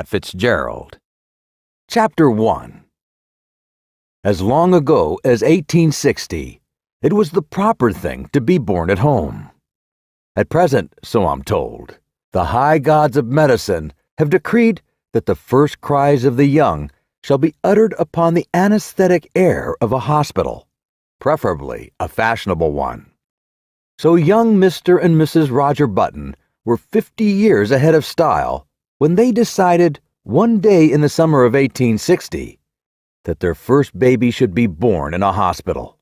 Fitzgerald. Chapter 1. As long ago as 1860, it was the proper thing to be born at home. At present, so I'm told, the high gods of medicine have decreed that the first cries of the young shall be uttered upon the anesthetic air of a hospital, preferably a fashionable one. So young Mr. and Mrs. Roger Button were 50 years ahead of style when they decided one day in the summer of 1860 that their first baby should be born in a hospital.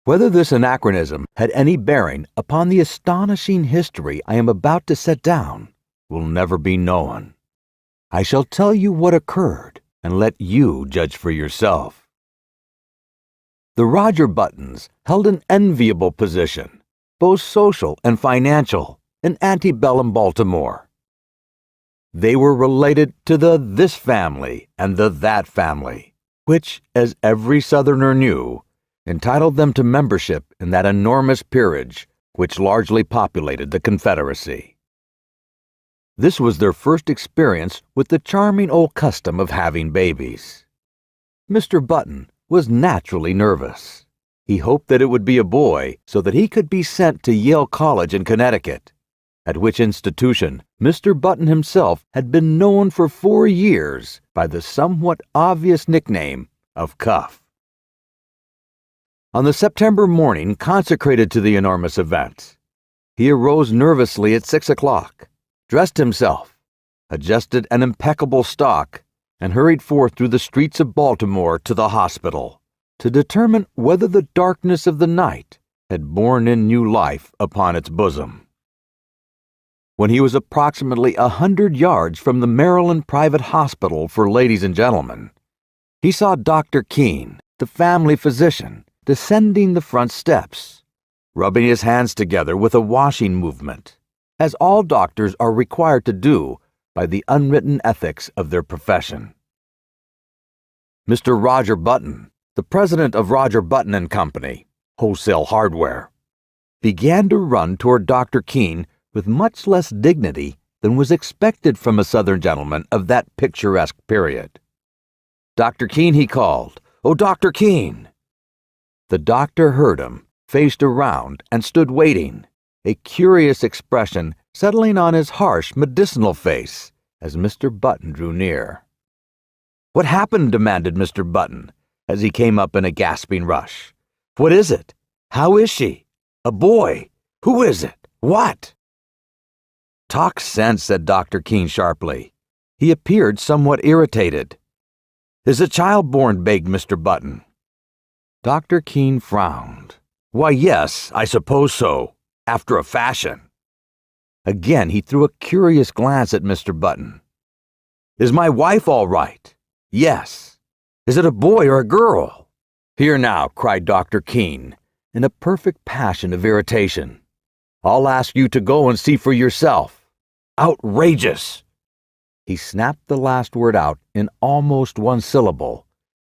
Whether this anachronism had any bearing upon the astonishing history I am about to set down will never be known. I shall tell you what occurred and let you judge for yourself. The Roger Buttons held an enviable position, both social and financial, in antebellum Baltimore. They were related to the this family and the that family, which, as every Southerner knew, entitled them to membership in that enormous peerage which largely populated the Confederacy. This was their first experience with the charming old custom of having babies. Mr. Button was naturally nervous. He hoped that it would be a boy so that he could be sent to Yale College in Connecticut, at which institution Mr. Button himself had been known for 4 years by the somewhat obvious nickname of Cuff. On the September morning consecrated to the enormous event, he arose nervously at 6 o'clock, dressed himself, adjusted an impeccable stock, and hurried forth through the streets of Baltimore to the hospital to determine whether the darkness of the night had borne in new life upon its bosom. When he was approximately 100 yards from the Maryland Private Hospital for Ladies and Gentlemen, he saw Dr. Keene, the family physician, descending the front steps, rubbing his hands together with a washing movement, as all doctors are required to do by the unwritten ethics of their profession. Mr. Roger Button, the president of Roger Button and Company, Wholesale Hardware, began to run toward Dr. Keene with much less dignity than was expected from a Southern gentleman of that picturesque period. "Dr. Keene," he called. "Oh, Dr. Keene!" The doctor heard him, faced around, and stood waiting, a curious expression settling on his harsh, medicinal face as Mr. Button drew near. "What happened?" demanded Mr. Button, as he came up in a gasping rush. "What is it? How is she? A boy? Who is it? What?" "Talk sense," said Dr. Keene sharply. He appeared somewhat irritated. "Is a child born?" begged Mr. Button. Dr. Keene frowned. "Why, yes, I suppose so, after a fashion." Again he threw a curious glance at Mr. Button. "Is my wife all right?" "Yes." "Is it a boy or a girl?" "Here now," cried Dr. Keene, in a perfect passion of irritation. "I'll ask you to go and see for yourself. Outrageous!" He snapped the last word out in almost one syllable.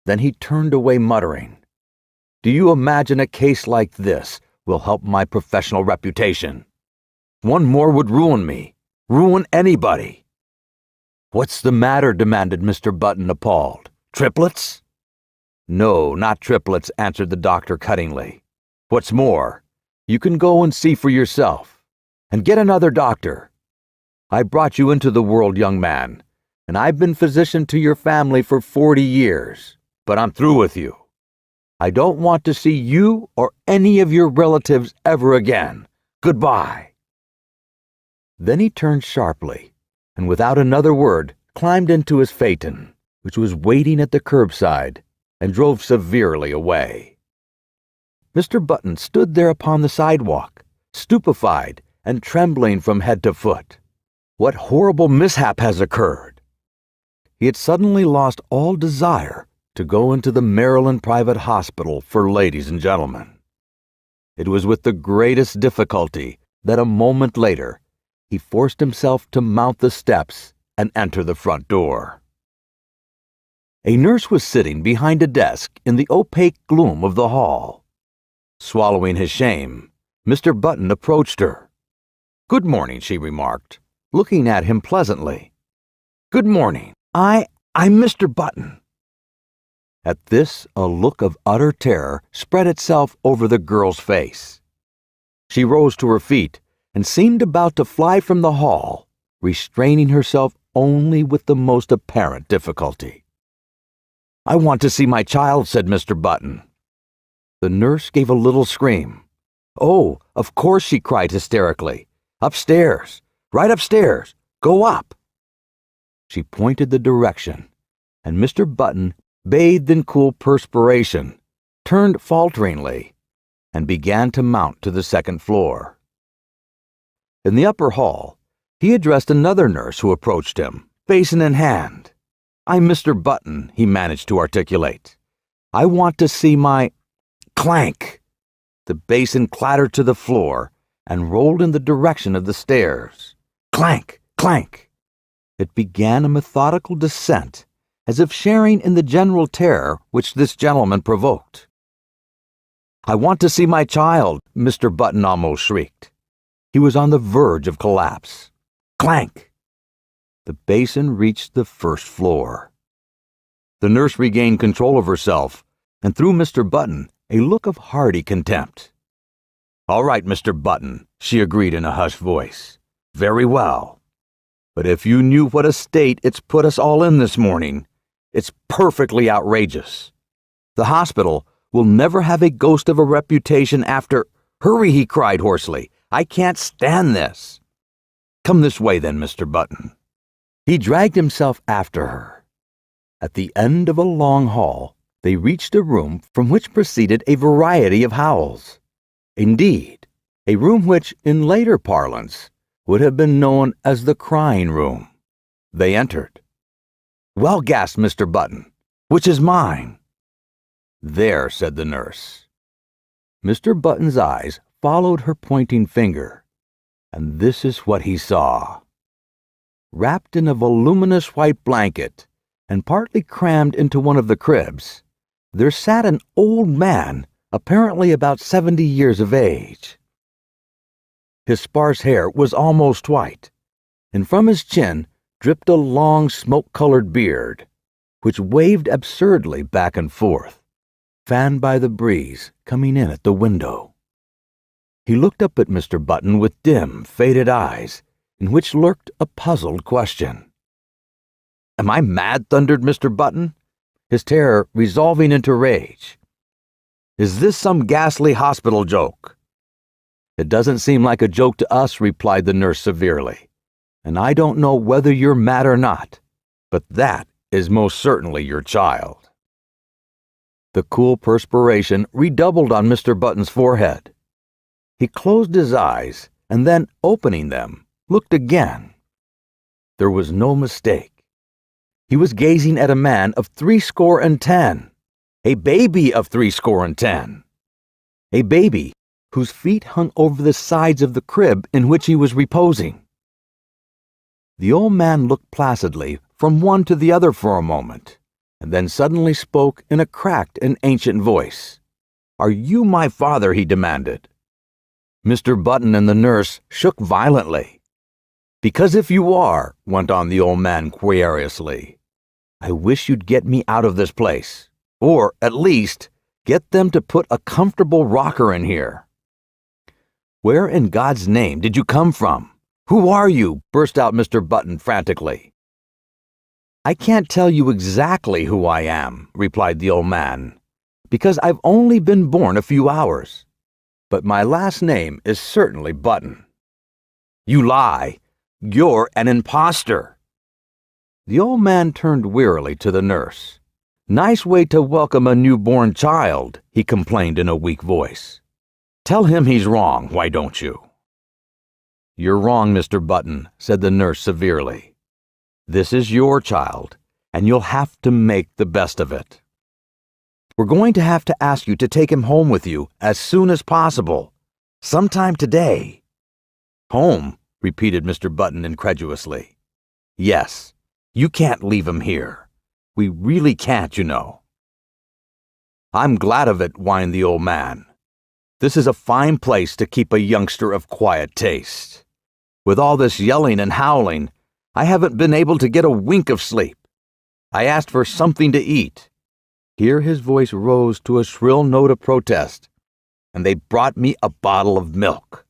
Then he turned away muttering, "Do you imagine a case like this will help my professional reputation? One more would ruin me, ruin anybody." "What's the matter?" demanded Mr. Button, appalled. "Triplets?" "No, not triplets," answered the doctor cuttingly. "What's more, you can go and see for yourself, and get another doctor. I brought you into the world, young man, and I've been physician to your family for 40 years, but I'm through with you. I don't want to see you or any of your relatives ever again. Goodbye." Then he turned sharply, and without another word, climbed into his phaeton, which was waiting at the curbside, and drove severely away. Mr. Button stood there upon the sidewalk, stupefied and trembling from head to foot. What horrible mishap has occurred? He had suddenly lost all desire to go into the Maryland Private Hospital for Ladies and Gentlemen. It was with the greatest difficulty that a moment later he forced himself to mount the steps and enter the front door. A nurse was sitting behind a desk in the opaque gloom of the hall. Swallowing his shame, Mr. Button approached her. "Good morning," she remarked, looking at him pleasantly. Good morning. I'm Mr. Button." At this, a look of utter terror spread itself over the girl's face. She rose to her feet and seemed about to fly from the hall, restraining herself only with the most apparent difficulty. "I want to see my child," said Mr. Button. The nurse gave a little scream. "Oh, of course," she cried hysterically. "Upstairs, right upstairs. Go up." She pointed the direction, and Mr. Button, bathed in cool perspiration, turned falteringly and began to mount to the second floor. In the upper hall, he addressed another nurse who approached him, basin in hand. "I'm Mr. Button," he managed to articulate. "I want to see my—" Clank! The basin clattered to the floor and rolled in the direction of the stairs. Clank! Clank! It began a methodical descent, as if sharing in the general terror which this gentleman provoked. "I want to see my child," Mr. Button almost shrieked. He was on the verge of collapse. Clank! The basin reached the first floor. The nurse regained control of herself and threw Mr. Button a look of hearty contempt. "All right, Mr. Button," she agreed in a hushed voice. "Very well. But if you knew what a state it's put us all in this morning, it's perfectly outrageous. The hospital will never have a ghost of a reputation after—" "Hurry," he cried hoarsely. "I can't stand this." "Come this way then, Mr. Button." He dragged himself after her. At the end of a long hall, they reached a room from which proceeded a variety of howls. Indeed, a room which, in later parlance, would have been known as the crying room. They entered. "Well," gasped Mr. Button, "which is mine?" "There," said the nurse. Mr. Button's eyes followed her pointing finger, and this is what he saw. Wrapped in a voluminous white blanket and partly crammed into one of the cribs, there sat an old man, apparently about 70 years of age. His sparse hair was almost white, and from his chin dripped a long smoke-colored beard, which waved absurdly back and forth, fanned by the breeze coming in at the window. He looked up at Mr. Button with dim, faded eyes, in which lurked a puzzled question. "Am I mad?" thundered Mr. Button, his terror resolving into rage. "Is this some ghastly hospital joke?" "It doesn't seem like a joke to us," replied the nurse severely. "And I don't know whether you're mad or not, but that is most certainly your child." The cool perspiration redoubled on Mr. Button's forehead. He closed his eyes and then, opening them, looked again. There was no mistake. He was gazing at a man of 70, a baby of 70, a baby whose feet hung over the sides of the crib in which he was reposing. The old man looked placidly from one to the other for a moment, and then suddenly spoke in a cracked and ancient voice. "Are you my father?" he demanded. Mr. Button and the nurse shook violently. "Because if you are," went on the old man querulously, "I wish you'd get me out of this place, or, at least, get them to put a comfortable rocker in here." "Where in God's name did you come from? Who are you?" burst out Mr. Button frantically. "I can't tell you exactly who I am," replied the old man, "because I've only been born a few hours. But my last name is certainly Button." "You lie! You're an impostor!" The old man turned wearily to the nurse. "Nice way to welcome a newborn child," he complained in a weak voice. "Tell him he's wrong, why don't you?" "You're wrong, Mr. Button," said the nurse severely. "This is your child, and you'll have to make the best of it. We're going to have to ask you to take him home with you as soon as possible, sometime today." "Home?" repeated Mr. Button incredulously. "Yes, you can't leave him here. We really can't, you know." "I'm glad of it," whined the old man. "This is a fine place to keep a youngster of quiet taste. With all this yelling and howling, I haven't been able to get a wink of sleep. I asked for something to eat." Here his voice rose to a shrill note of protest. "And they brought me a bottle of milk."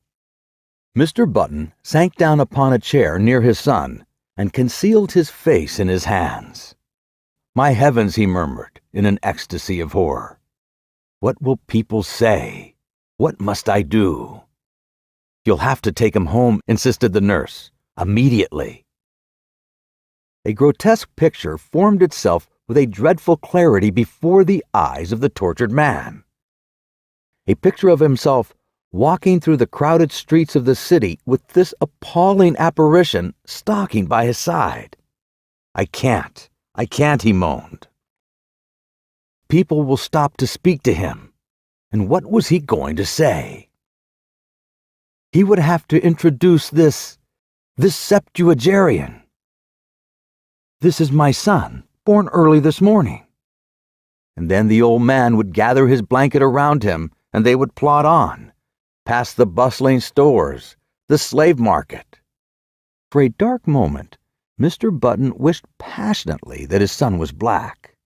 Mr. Button sank down upon a chair near his son and concealed his face in his hands. "My heavens," he murmured in an ecstasy of horror. "What will people say? What must I do?" "You'll have to take him home," insisted the nurse. "Immediately." A grotesque picture formed itself with a dreadful clarity before the eyes of the tortured man. A picture of himself walking through the crowded streets of the city with this appalling apparition stalking by his side. I can't, he moaned. People will stop to speak to him. And what was he going to say? He would have to introduce this septuagenarian. "This is my son, born early this morning." And then the old man would gather his blanket around him, and they would plod on, past the bustling stores, the slave market. For a dark moment, Mr. Button wished passionately that his son was black.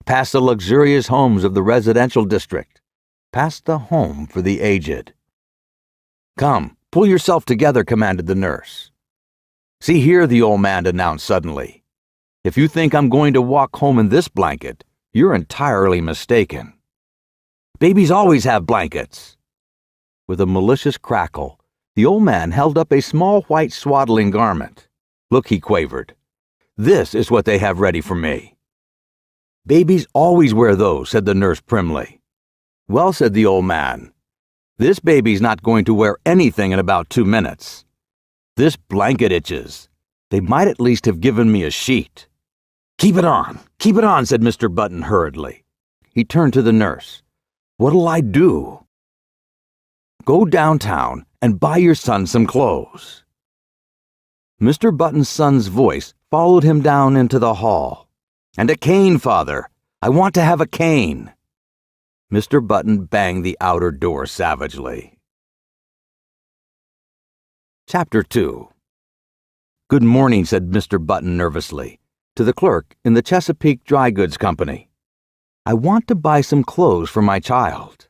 Past the luxurious homes of the residential district, past the home for the aged. "Come, pull yourself together," commanded the nurse. "See here," the old man announced suddenly. "If you think I'm going to walk home in this blanket, you're entirely mistaken. Babies always have blankets." With a malicious crackle, the old man held up a small white swaddling garment. "Look," he quavered. "This is what they have ready for me." "Babies always wear those," said the nurse primly. "Well," said the old man, "this baby's not going to wear anything in about 2 minutes. This blanket itches. They might at least have given me a sheet." Keep it on, said Mr. Button hurriedly. He turned to the nurse. "What'll I do?" "Go downtown and buy your son some clothes." Mr. Button's son's voice followed him down into the hall. "And a cane, father. I want to have a cane." Mr. Button banged the outer door savagely. Chapter 2. "Good morning," said Mr. Button nervously, to the clerk in the Chesapeake Dry Goods Company. "I want to buy some clothes for my child."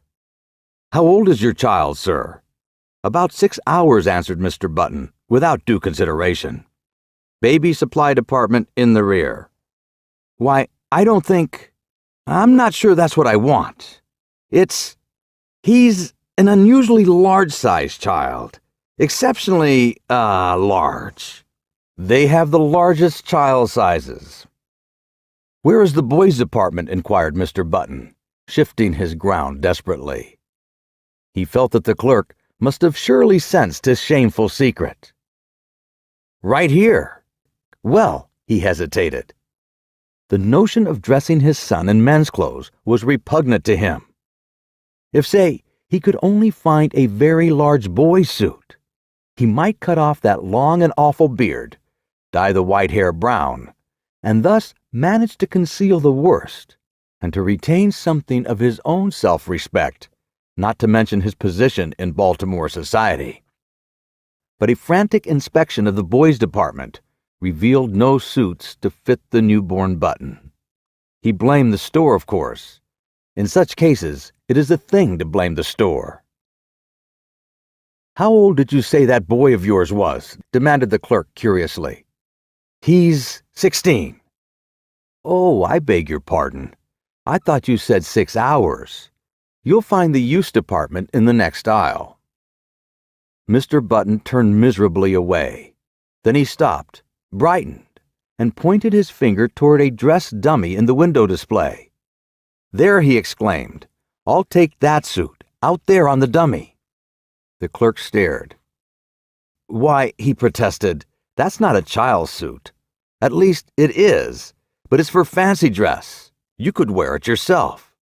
"How old is your child, sir?" "About 6 hours," answered Mr. Button, without due consideration. "Baby supply department in the rear." "Why, I'm not sure that's what I want. He's an unusually large-sized child. Exceptionally, large. They have the largest child sizes." "Where is the boys' department?" inquired Mr. Button, shifting his ground desperately. He felt that the clerk must have surely sensed his shameful secret. "Right here." "Well," he hesitated. The notion of dressing his son in men's clothes was repugnant to him. If, say, he could only find a very large boy's suit, he might cut off that long and awful beard, dye the white hair brown, and thus manage to conceal the worst, and to retain something of his own self-respect, not to mention his position in Baltimore society. But a frantic inspection of the boys' department revealed no suits to fit the newborn Button. He blamed the store, of course. In such cases, it is a thing to blame the store. "How old did you say that boy of yours was?" demanded the clerk curiously. "He's 16. "Oh, I beg your pardon. I thought you said 6 hours. You'll find the use department in the next aisle." Mr. Button turned miserably away. Then he stopped, brightened, and pointed his finger toward a dress dummy in the window display. "There," he exclaimed. "I'll take that suit, out there on the dummy." The clerk stared. "Why," he protested, "that's not a child's suit. At least, it is, but it's for fancy dress. You could wear it yourself."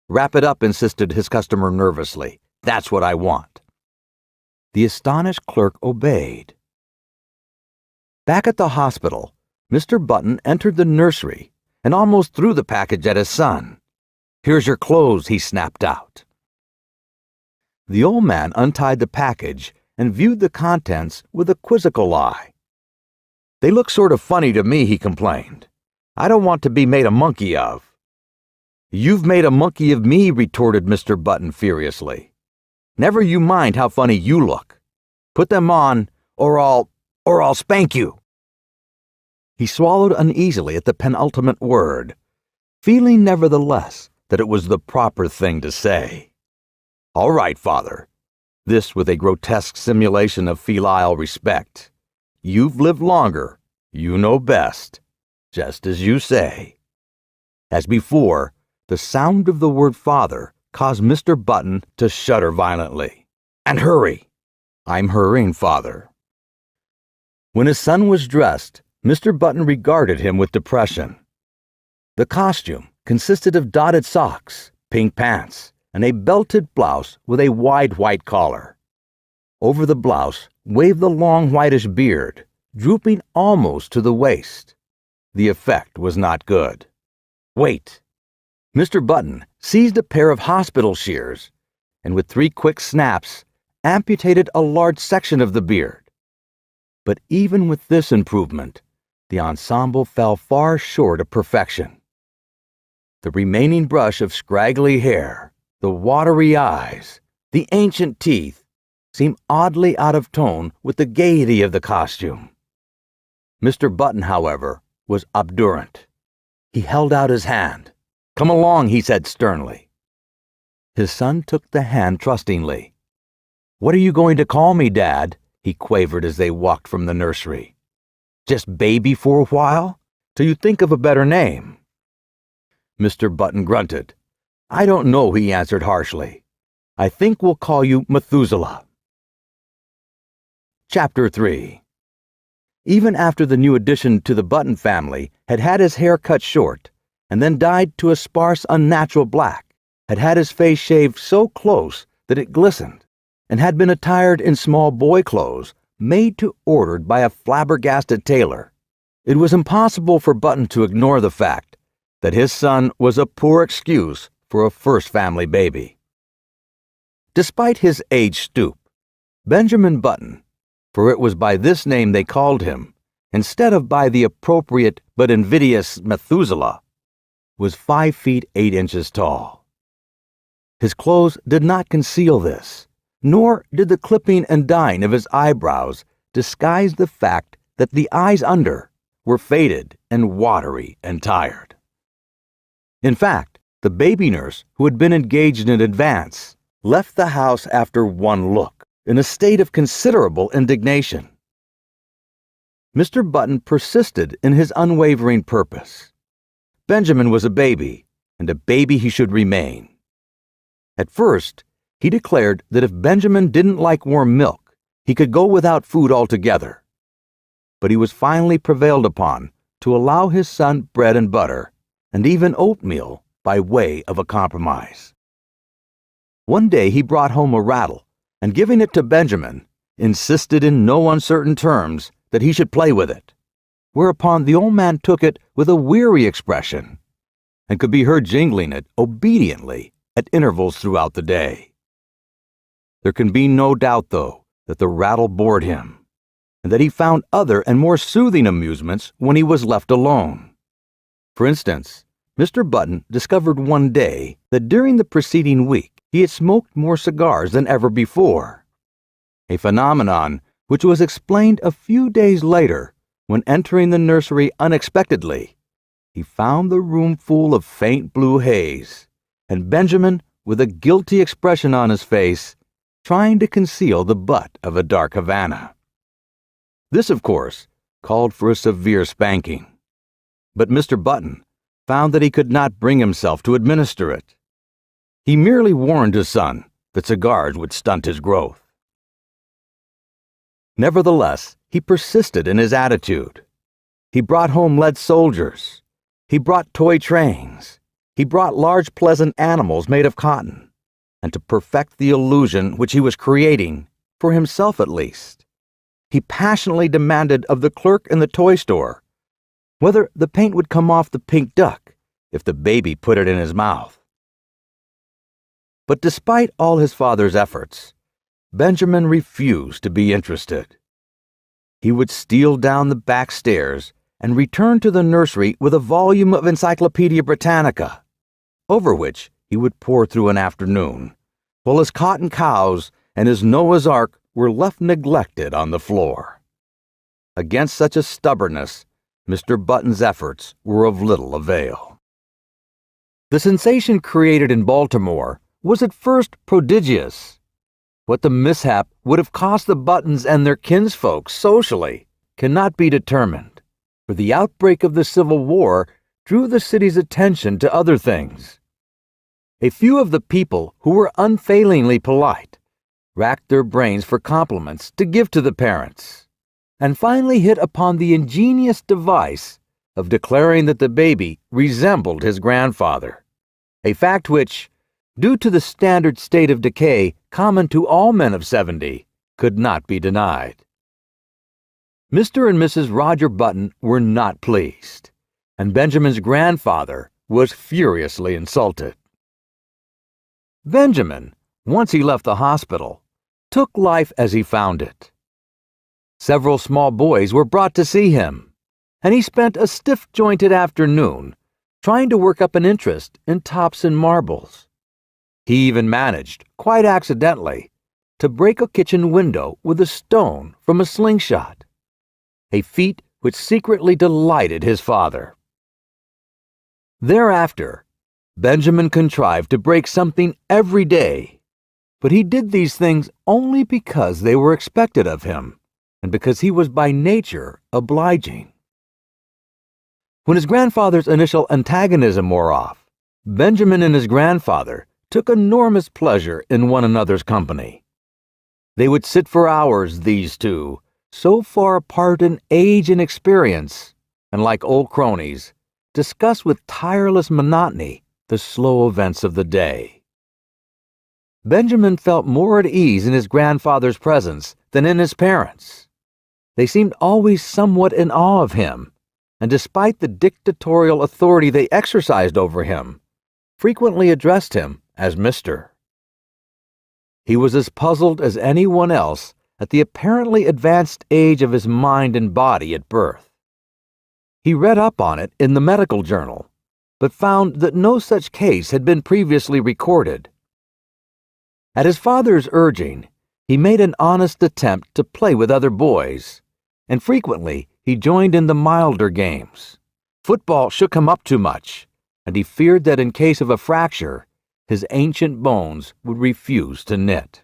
"Wrap it up," insisted his customer nervously. "That's what I want." The astonished clerk obeyed. Back at the hospital, Mr. Button entered the nursery and almost threw the package at his son. "Here's your clothes," he snapped out. The old man untied the package and viewed the contents with a quizzical eye. "They look sort of funny to me," he complained. "I don't want to be made a monkey of." "You've made a monkey of me," retorted Mr. Button furiously. "Never you mind how funny you look. Put them on, or I'll spank you." He swallowed uneasily at the penultimate word, feeling nevertheless that it was the proper thing to say. "All right, father." This with a grotesque simulation of filial respect. "You've lived longer. You know best. Just as you say." As before, the sound of the word father caused Mr. Button to shudder violently. "And hurry." "I'm hurrying, father." When his son was dressed, Mr. Button regarded him with depression. The costume consisted of dotted socks, pink pants, and a belted blouse with a wide white collar. Over the blouse waved the long whitish beard, drooping almost to the waist. The effect was not good. "Wait." Mr. Button seized a pair of hospital shears, and with 3 quick snaps, amputated a large section of the beard. But even with this improvement, the ensemble fell far short of perfection. The remaining brush of scraggly hair, the watery eyes, the ancient teeth, seemed oddly out of tone with the gaiety of the costume. Mr. Button, however, was obdurate. He held out his hand. "Come along," he said sternly. His son took the hand trustingly. "What are you going to call me, Dad?" he quavered as they walked from the nursery. "Just Baby for a while, till you think of a better name?" Mr. Button grunted. "I don't know," he answered harshly. "I think we'll call you Methuselah." Chapter 3. Even after the new addition to the Button family had had his hair cut short, and then dyed to a sparse, unnatural black, had had his face shaved so close that it glistened, and had been attired in small boy clothes made to order by a flabbergasted tailor, it was impossible for Button to ignore the fact that his son was a poor excuse for a first family baby. Despite his age stoop, Benjamin Button, for it was by this name they called him, instead of by the appropriate but invidious Methuselah, was 5 feet 8 inches tall. His clothes did not conceal this, nor did the clipping and dyeing of his eyebrows disguise the fact that the eyes under were faded and watery and tired. In fact, the baby nurse who had been engaged in advance left the house after one look, in a state of considerable indignation. Mr. Button persisted in his unwavering purpose. Benjamin was a baby, and a baby he should remain. At first, he declared that if Benjamin didn't like warm milk, he could go without food altogether. But he was finally prevailed upon to allow his son bread and butter, and even oatmeal by way of a compromise. One day he brought home a rattle, and giving it to Benjamin, insisted in no uncertain terms that he should play with it, whereupon the old man took it with a weary expression, and could be heard jingling it obediently at intervals throughout the day. There can be no doubt, though, that the rattle bored him, and that he found other and more soothing amusements when he was left alone. For instance, Mr. Button discovered one day that during the preceding week he had smoked more cigars than ever before, a phenomenon which was explained a few days later when, entering the nursery unexpectedly, he found the room full of faint blue haze, and Benjamin, with a guilty expression on his face, trying to conceal the butt of a dark Havana. This, of course, called for a severe spanking, but Mr. Button found that he could not bring himself to administer it. He merely warned his son that cigars would stunt his growth. Nevertheless, he persisted in his attitude. He brought home lead soldiers. He brought toy trains. He brought large pleasant animals made of cotton. And to perfect the illusion which he was creating, for himself at least, he passionately demanded of the clerk in the toy store whether the paint would come off the pink duck if the baby put it in his mouth. But despite all his father's efforts, Benjamin refused to be interested. He would steal down the back stairs and return to the nursery with a volume of Encyclopedia Britannica, over which he would pore through an afternoon, while his cotton cows and his Noah's Ark were left neglected on the floor. Against such a stubbornness, Mr. Button's efforts were of little avail. The sensation created in Baltimore was at first prodigious. What the mishap would have cost the Buttons and their kinsfolk socially cannot be determined, for the outbreak of the Civil War drew the city's attention to other things. A few of the people who were unfailingly polite racked their brains for compliments to give to the parents, and finally hit upon the ingenious device of declaring that the baby resembled his grandfather, a fact which, due to the standard state of decay common to all men of 70, could not be denied. Mr. and Mrs. Roger Button were not pleased, and Benjamin's grandfather was furiously insulted. Benjamin, once he left the hospital, took life as he found it. Several small boys were brought to see him, and he spent a stiff-jointed afternoon trying to work up an interest in tops and marbles. He even managed, quite accidentally, to break a kitchen window with a stone from a slingshot, a feat which secretly delighted his father. Thereafter, Benjamin contrived to break something every day, but he did these things only because they were expected of him, and because he was by nature obliging. When his grandfather's initial antagonism wore off, Benjamin and his grandfather took enormous pleasure in one another's company. They would sit for hours, these two, so far apart in age and experience, and like old cronies, discuss with tireless monotony the slow events of the day. Benjamin felt more at ease in his grandfather's presence than in his parents'. They seemed always somewhat in awe of him, and despite the dictatorial authority they exercised over him, frequently addressed him as Mr. He was as puzzled as anyone else at the apparently advanced age of his mind and body at birth. He read up on it in the medical journal, but found that no such case had been previously recorded. At his father's urging, he made an honest attempt to play with other boys, and frequently he joined in the milder games. Football shook him up too much, and he feared that in case of a fracture, his ancient bones would refuse to knit.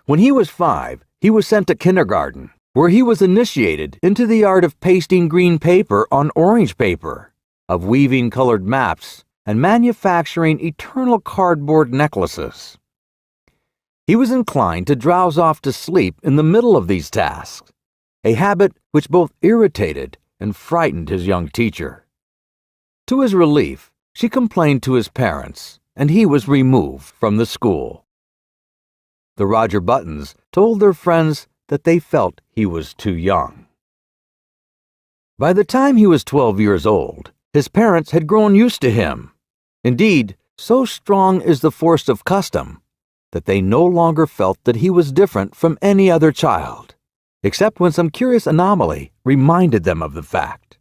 When he was 5, he was sent to kindergarten, where he was initiated into the art of pasting green paper on orange paper, of weaving colored maps, and manufacturing eternal cardboard necklaces. He was inclined to drowse off to sleep in the middle of these tasks, a habit which both irritated and frightened his young teacher. To his relief, she complained to his parents, and he was removed from the school. The Roger Buttons told their friends that they felt he was too young. By the time he was 12 years old, his parents had grown used to him. Indeed, so strong is the force of custom that they no longer felt that he was different from any other child, except when some curious anomaly reminded them of the fact.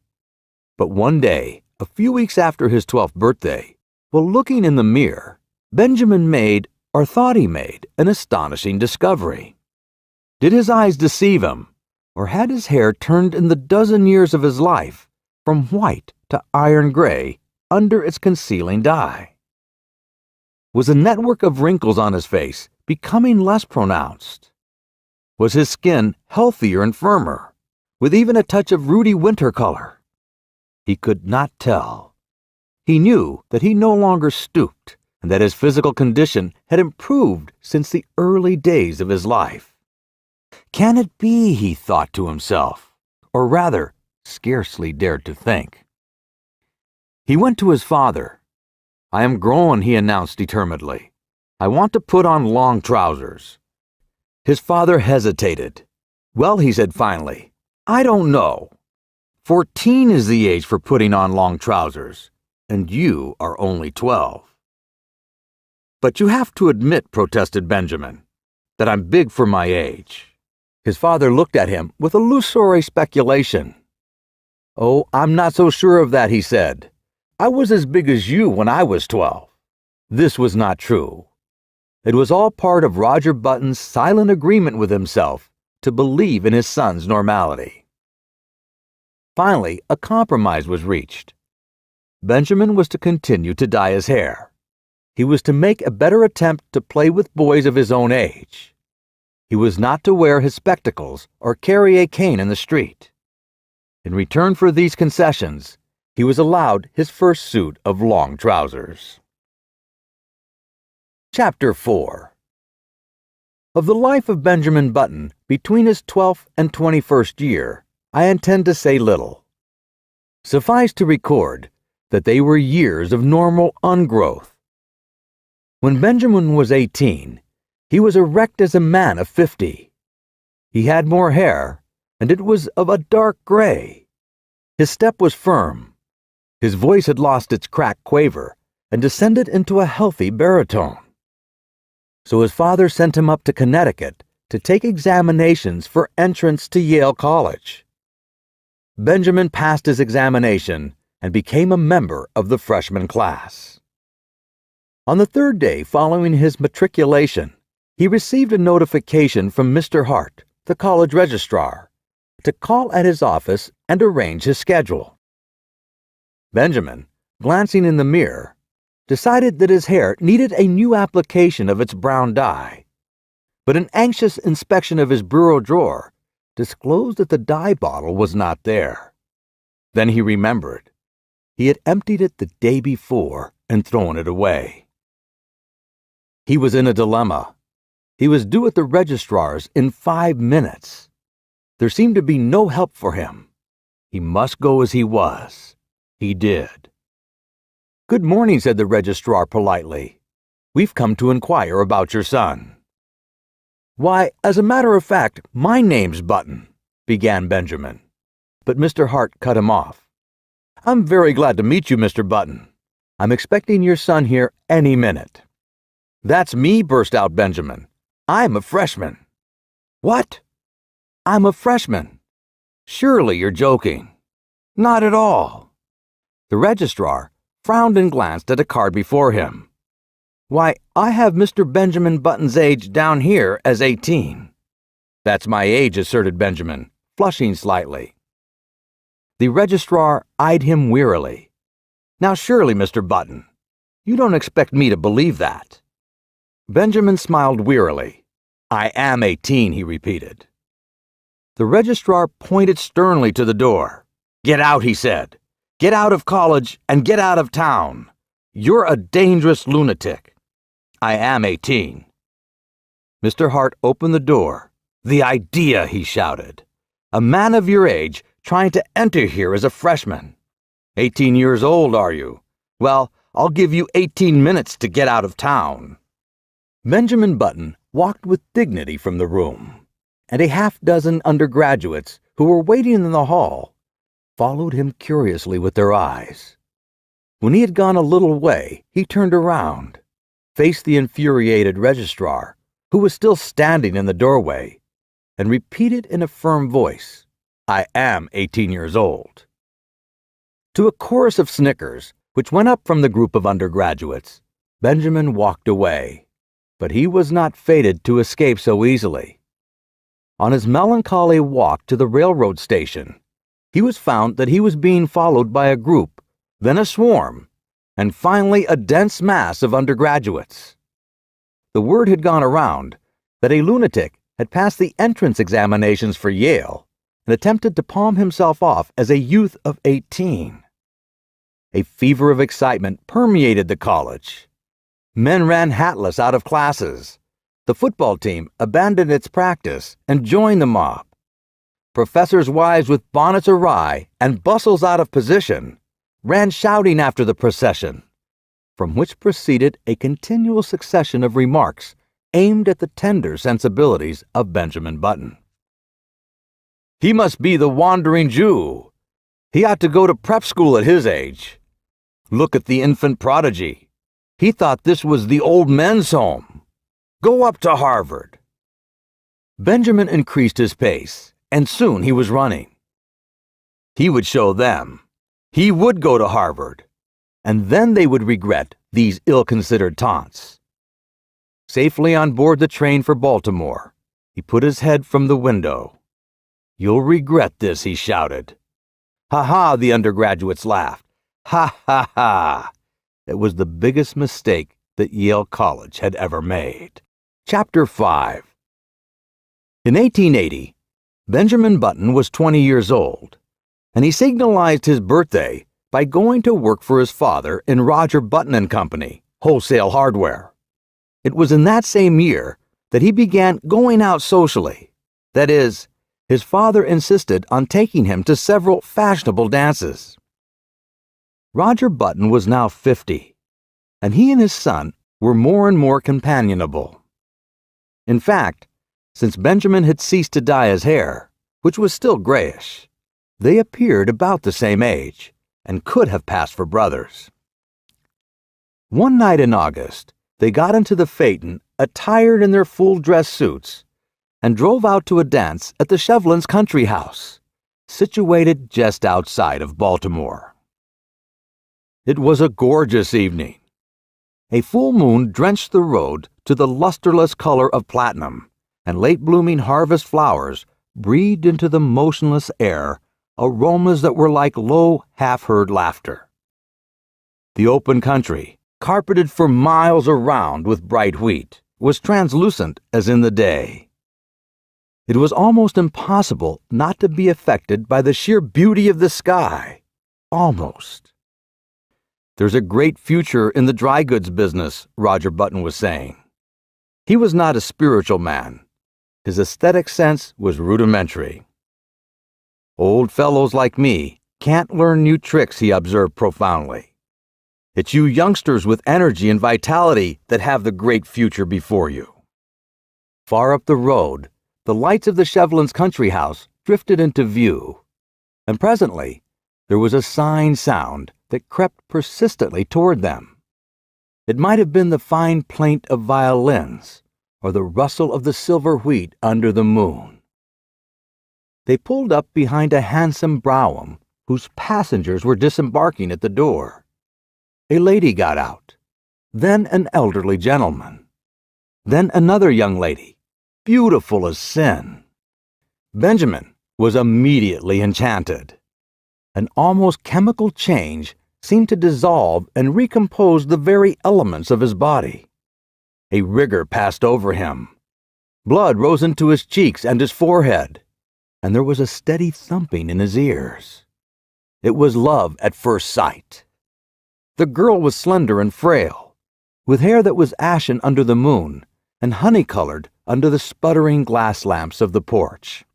But one day, a few weeks after his 12th birthday, while looking in the mirror, Benjamin made, or thought he made, an astonishing discovery. Did his eyes deceive him, or had his hair turned in the dozen years of his life from white to iron gray under its concealing dye? Was a network of wrinkles on his face becoming less pronounced? Was his skin healthier and firmer, with even a touch of ruddy winter color? He could not tell. He knew that he no longer stooped, and that his physical condition had improved since the early days of his life. Can it be, he thought to himself, or rather, scarcely dared to think. He went to his father. "I am grown," he announced determinedly. "I want to put on long trousers." His father hesitated. "Well," he said finally, "I don't know. 14 is the age for putting on long trousers, and you are only 12. "But you have to admit," protested Benjamin, "that I'm big for my age." His father looked at him with illusory speculation. "Oh, I'm not so sure of that," he said. "I was as big as you when I was 12. This was not true. It was all part of Roger Button's silent agreement with himself to believe in his son's normality. Finally, a compromise was reached. Benjamin was to continue to dye his hair. He was to make a better attempt to play with boys of his own age. He was not to wear his spectacles or carry a cane in the street. In return for these concessions, he was allowed his first suit of long trousers. Chapter 4. Of the life of Benjamin Button between his 12th and 21st year, I intend to say little. Suffice to record that they were years of normal ungrowth. When Benjamin was 18, he was erect as a man of 50. He had more hair, and it was of a dark gray. His step was firm. His voice had lost its cracked quaver and descended into a healthy baritone. So his father sent him up to Connecticut to take examinations for entrance to Yale College. Benjamin passed his examination and became a member of the freshman class. On the third day following his matriculation, he received a notification from Mr. Hart, the college registrar, to call at his office and arrange his schedule. Benjamin, glancing in the mirror, decided that his hair needed a new application of its brown dye, but an anxious inspection of his bureau drawer disclosed that the dye bottle was not there. Then he remembered. He had emptied it the day before and thrown it away. He was in a dilemma. He was due at the registrar's in 5 minutes. There seemed to be no help for him. He must go as he was. He did. "Good morning," said the registrar politely. "We've come to inquire about your son." "Why, as a matter of fact, my name's Button," began Benjamin. But Mr. Hart cut him off. "I'm very glad to meet you, Mr. Button. I'm expecting your son here any minute." "That's me," burst out Benjamin. "I'm a freshman." "What?" "I'm a freshman." "Surely you're joking." "Not at all." The registrar frowned and glanced at a card before him. "Why, I have Mr. Benjamin Button's age down here as 18. "That's my age," asserted Benjamin, flushing slightly. The registrar eyed him wearily. "Now surely, Mr. Button, you don't expect me to believe that." Benjamin smiled wearily. "I am 18, he repeated. The registrar pointed sternly to the door. "Get out," he said. "Get out of college and get out of town. You're a dangerous lunatic." "I am 18. Mr. Hart opened the door. "The idea," he shouted. "A man of your age trying to enter here as a freshman. 18 years old, are you? Well, I'll give you 18 minutes to get out of town." Benjamin Button walked with dignity from the room, and a half-dozen undergraduates who were waiting in the hall followed him curiously with their eyes. When he had gone a little way, he turned around, faced the infuriated registrar, who was still standing in the doorway, and repeated in a firm voice, "I am 18 years old." To a chorus of snickers, which went up from the group of undergraduates, Benjamin walked away, but he was not fated to escape so easily. On his melancholy walk to the railroad station, he was found that he was being followed by a group, then a swarm, and finally a dense mass of undergraduates. The word had gone around that a lunatic had passed the entrance examinations for Yale and attempted to palm himself off as a youth of 18. A fever of excitement permeated the college. Men ran hatless out of classes. The football team abandoned its practice and joined the mob. Professors' wives with bonnets awry and bustles out of position ran shouting after the procession, from which proceeded a continual succession of remarks aimed at the tender sensibilities of Benjamin Button. "He must be the wandering Jew. He ought to go to prep school at his age. Look at the infant prodigy. He thought this was the old men's home. Go up to Harvard." Benjamin increased his pace, and soon he was running. He would show them. He would go to Harvard, and then they would regret these ill-considered taunts. Safely on board the train for Baltimore, he put his head from the window. "You'll regret this," he shouted. "Ha ha," the undergraduates laughed. "Ha ha ha." It was the biggest mistake that Yale College had ever made. Chapter 5. In 1880, Benjamin Button was 20 years old, and he signalized his birthday by going to work for his father in Roger Button and Company, wholesale hardware. It was in that same year that he began going out socially. That is, his father insisted on taking him to several fashionable dances. Roger Button was now 50, and he and his son were more and more companionable. In fact, since Benjamin had ceased to dye his hair, which was still grayish, they appeared about the same age and could have passed for brothers. One night in August, they got into the phaeton attired in their full-dress suits and drove out to a dance at the Shevlins' country house, situated just outside of Baltimore. It was a gorgeous evening. A full moon drenched the road to the lusterless color of platinum, and late-blooming harvest flowers breathed into the motionless air aromas that were like low, half-heard laughter. The open country, carpeted for miles around with bright wheat, was translucent as in the day. It was almost impossible not to be affected by the sheer beauty of the sky. Almost. "There's a great future in the dry goods business," Roger Button was saying. He was not a spiritual man. His aesthetic sense was rudimentary. "Old fellows like me can't learn new tricks," he observed profoundly. "It's you youngsters with energy and vitality that have the great future before you." Far up the road, the lights of the Shevlins' country house drifted into view, and presently there was a sighing sound that crept persistently toward them. It might have been the fine plaint of violins or the rustle of the silver wheat under the moon. They pulled up behind a handsome brougham whose passengers were disembarking at the door. A lady got out, then an elderly gentleman, then another young lady, beautiful as sin. Benjamin was immediately enchanted. An almost chemical change seemed to dissolve and recompose the very elements of his body. A rigor passed over him. Blood rose into his cheeks and his forehead, and there was a steady thumping in his ears. It was love at first sight. The girl was slender and frail, with hair that was ashen under the moon and honey-colored under the sputtering glass lamps of the porch.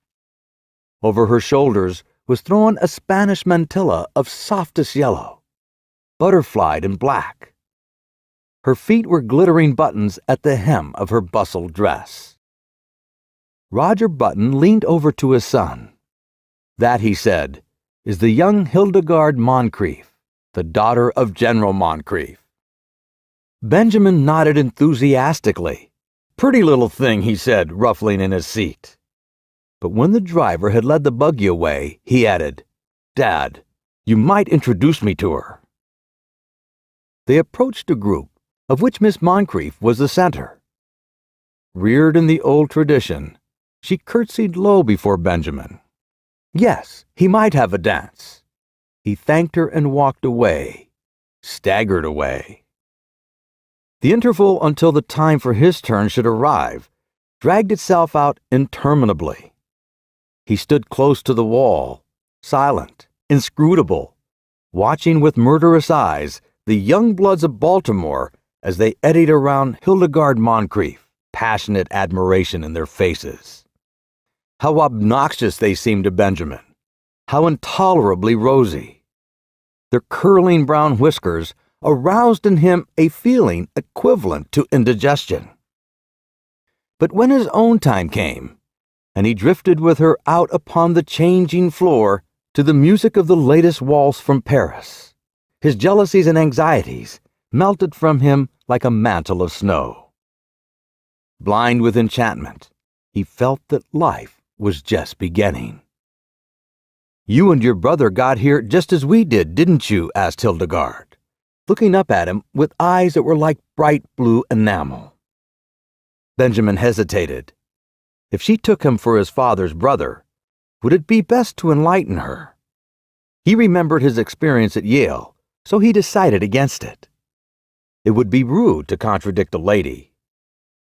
Over her shoulders was thrown a Spanish mantilla of softest yellow, butterflied and black. Her feet were glittering buttons at the hem of her bustled dress. Roger Button leaned over to his son. "That," he said, "is the young Hildegard Moncrief, the daughter of General Moncrief." Benjamin nodded enthusiastically. "Pretty little thing," he said, ruffling in his seat. But when the driver had led the buggy away, he added, "Dad, you might introduce me to her." They approached a group, of which Miss Moncrief was the center. Reared in the old tradition, she curtsied low before Benjamin. Yes, he might have a dance. He thanked her and walked away, staggered away. The interval until the time for his turn should arrive dragged itself out interminably. He stood close to the wall, silent, inscrutable, watching with murderous eyes the young bloods of Baltimore as they eddied around Hildegard Moncrief, passionate admiration in their faces. How obnoxious they seemed to Benjamin, how intolerably rosy. Their curling brown whiskers aroused in him a feeling equivalent to indigestion. But when his own time came, and he drifted with her out upon the changing floor to the music of the latest waltz from Paris, his jealousies and anxieties melted from him like a mantle of snow. Blind with enchantment, He felt that life was just beginning. "You and your brother got here just as we did, didn't you?" asked Hildegard, looking up at him with eyes that were like bright blue enamel. Benjamin hesitated. If she took him for his father's brother, would it be best to enlighten her? He remembered his experience at Yale, so he decided against it. It would be rude to contradict a lady.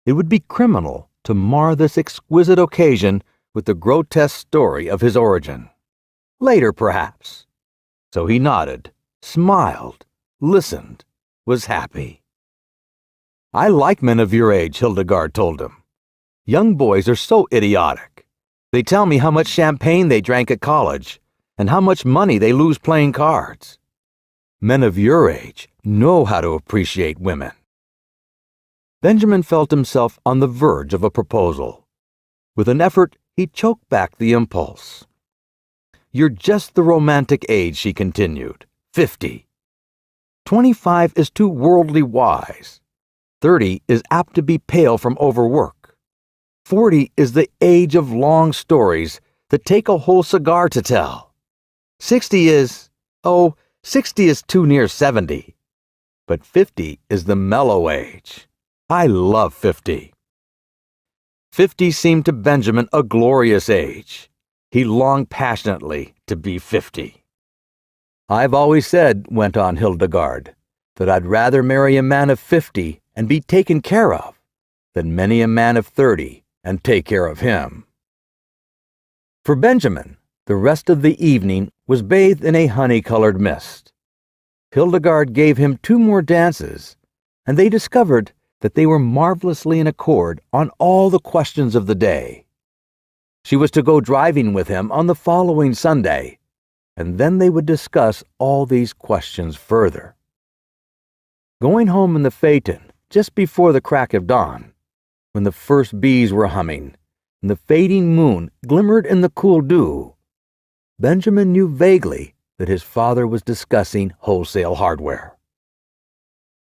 It would be criminal to mar this exquisite occasion with the grotesque story of his origin. Later, perhaps. So he nodded, smiled, listened, was happy. "I like men of your age," Hildegard told him. "Young boys are so idiotic. They tell me how much champagne they drank at college and how much money they lose playing cards. Men of your age know how to appreciate women." Benjamin felt himself on the verge of a proposal. With an effort, he choked back the impulse. "You're just the romantic age," she continued. 50. 25 is too worldly wise. 30 is apt to be pale from overwork. 40 is the age of long stories that take a whole cigar to tell. 60 is 60 is too near 70. But 50 is the mellow age. I love 50. 50 seemed to Benjamin a glorious age. He longed passionately to be 50. "I've always said," went on Hildegard, "that I'd rather marry a man of 50 and be taken care of than many a man of 30 and take care of him." For Benjamin, the rest of the evening was bathed in a honey-colored mist. Hildegard gave him 2 more dances, and they discovered that they were marvelously in accord on all the questions of the day. She was to go driving with him on the following Sunday, and then they would discuss all these questions further. Going home in the phaeton just before the crack of dawn, when the first bees were humming and the fading moon glimmered in the cool dew, Benjamin knew vaguely that his father was discussing wholesale hardware.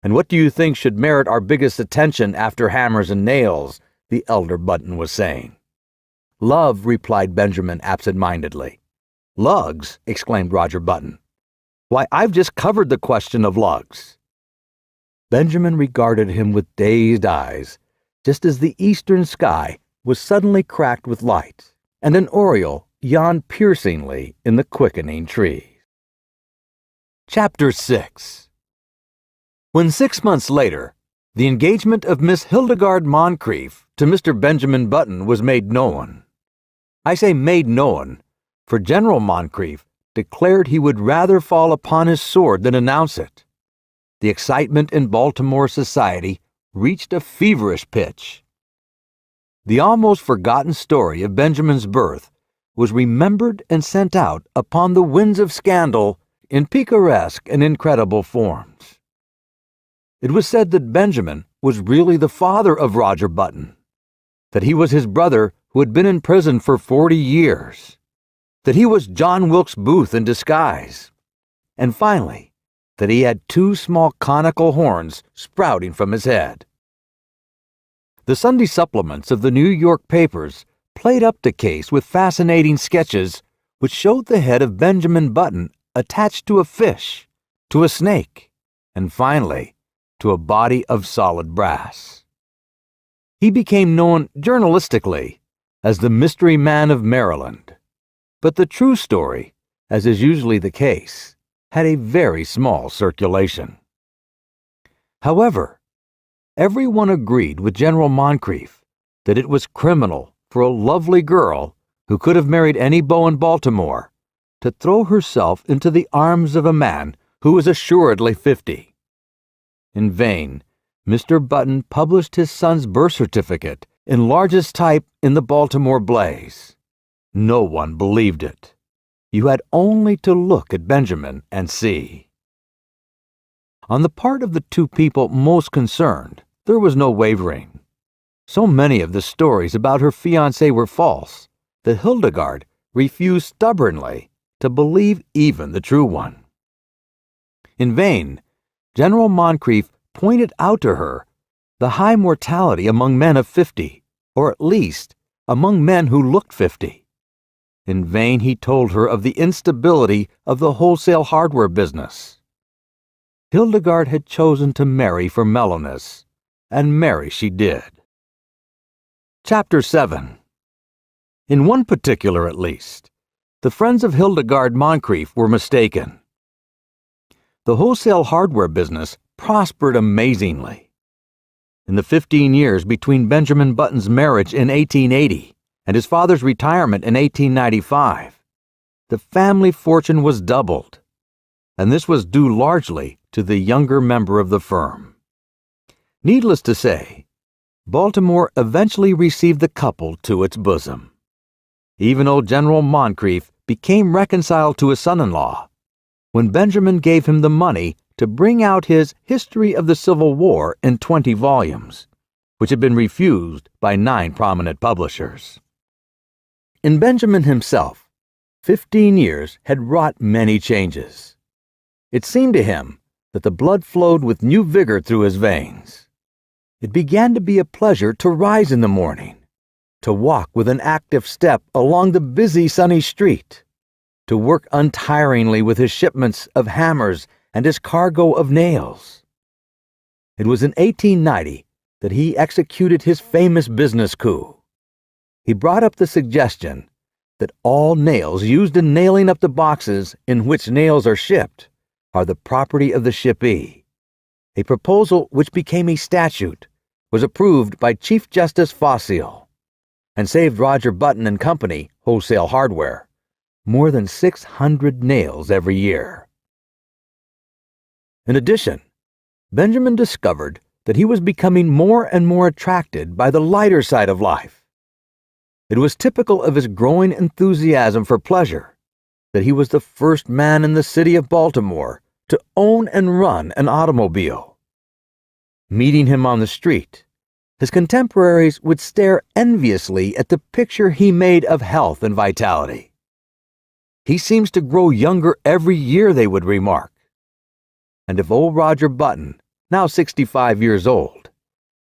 "And what do you think should merit our biggest attention after hammers and nails?" the elder Button was saying. "Love," replied Benjamin absent-mindedly. "Lugs?" exclaimed Roger Button. "Why, I've just covered the question of lugs." Benjamin regarded him with dazed eyes, just as the eastern sky was suddenly cracked with light, and an oriole yawned piercingly in the quickening trees. Chapter 6. When 6 months later, the engagement of Miss Hildegard Moncrief to Mr. Benjamin Button was made known. I say made known, for General Moncrief declared he would rather fall upon his sword than announce it. The excitement in Baltimore society reached a feverish pitch. The almost forgotten story of Benjamin's birth was remembered and sent out upon the winds of scandal in picaresque and incredible forms. It was said that Benjamin was really the father of Roger Button, that he was his brother who had been in prison for 40 years, that he was John Wilkes Booth in disguise, and finally, that he had 2 small conical horns sprouting from his head. The Sunday supplements of the New York papers played up the case with fascinating sketches which showed the head of Benjamin Button attached to a fish, to a snake, and finally, to a body of solid brass. He became known journalistically as the Mystery Man of Maryland, but the true story, as is usually the case, had a very small circulation. However, everyone agreed with General Moncrief that it was criminal for a lovely girl who could have married any beau in Baltimore to throw herself into the arms of a man who was assuredly 50. In vain, Mr. Button published his son's birth certificate in largest type in the Baltimore Blaze. No one believed it. You had only to look at Benjamin and see. On the part of the 2 people most concerned, there was no wavering. So many of the stories about her fiancé were false that Hildegard refused stubbornly to believe even the true one. In vain, General Moncrief pointed out to her the high mortality among men of 50, or at least among men who looked 50. In vain he told her of the instability of the wholesale hardware business. Hildegard had chosen to marry for mellowness, and marry she did. Chapter 7. In one particular at least, the friends of Hildegard Moncrief were mistaken. The wholesale hardware business prospered amazingly. In the 15 years between Benjamin Button's marriage in 1880 and his father's retirement in 1895, the family fortune was doubled, and this was due largely to the younger member of the firm. Needless to say, Baltimore eventually received the couple to its bosom. Even old General Moncrief became reconciled to his son-in-law when Benjamin gave him the money to bring out his History of the Civil War in 20 volumes, which had been refused by 9 prominent publishers. In Benjamin himself, 15 years had wrought many changes. It seemed to him that the blood flowed with new vigor through his veins. It began to be a pleasure to rise in the morning, to walk with an active step along the busy sunny street, to work untiringly with his shipments of hammers and his cargo of nails. It was in 1890 that he executed his famous business coup. He brought up the suggestion that all nails used in nailing up the boxes in which nails are shipped are the property of the shippee. A proposal which became a statute, was approved by Chief Justice Fossil, and saved Roger Button and Company, Wholesale Hardware, more than 600 nails every year. In addition, Benjamin discovered that he was becoming more and more attracted by the lighter side of life. It was typical of his growing enthusiasm for pleasure that he was the first man in the city of Baltimore to own and run an automobile. Meeting him on the street, his contemporaries would stare enviously at the picture he made of health and vitality. "He seems to grow younger every year," they would remark. And if old Roger Button, now 65 years old,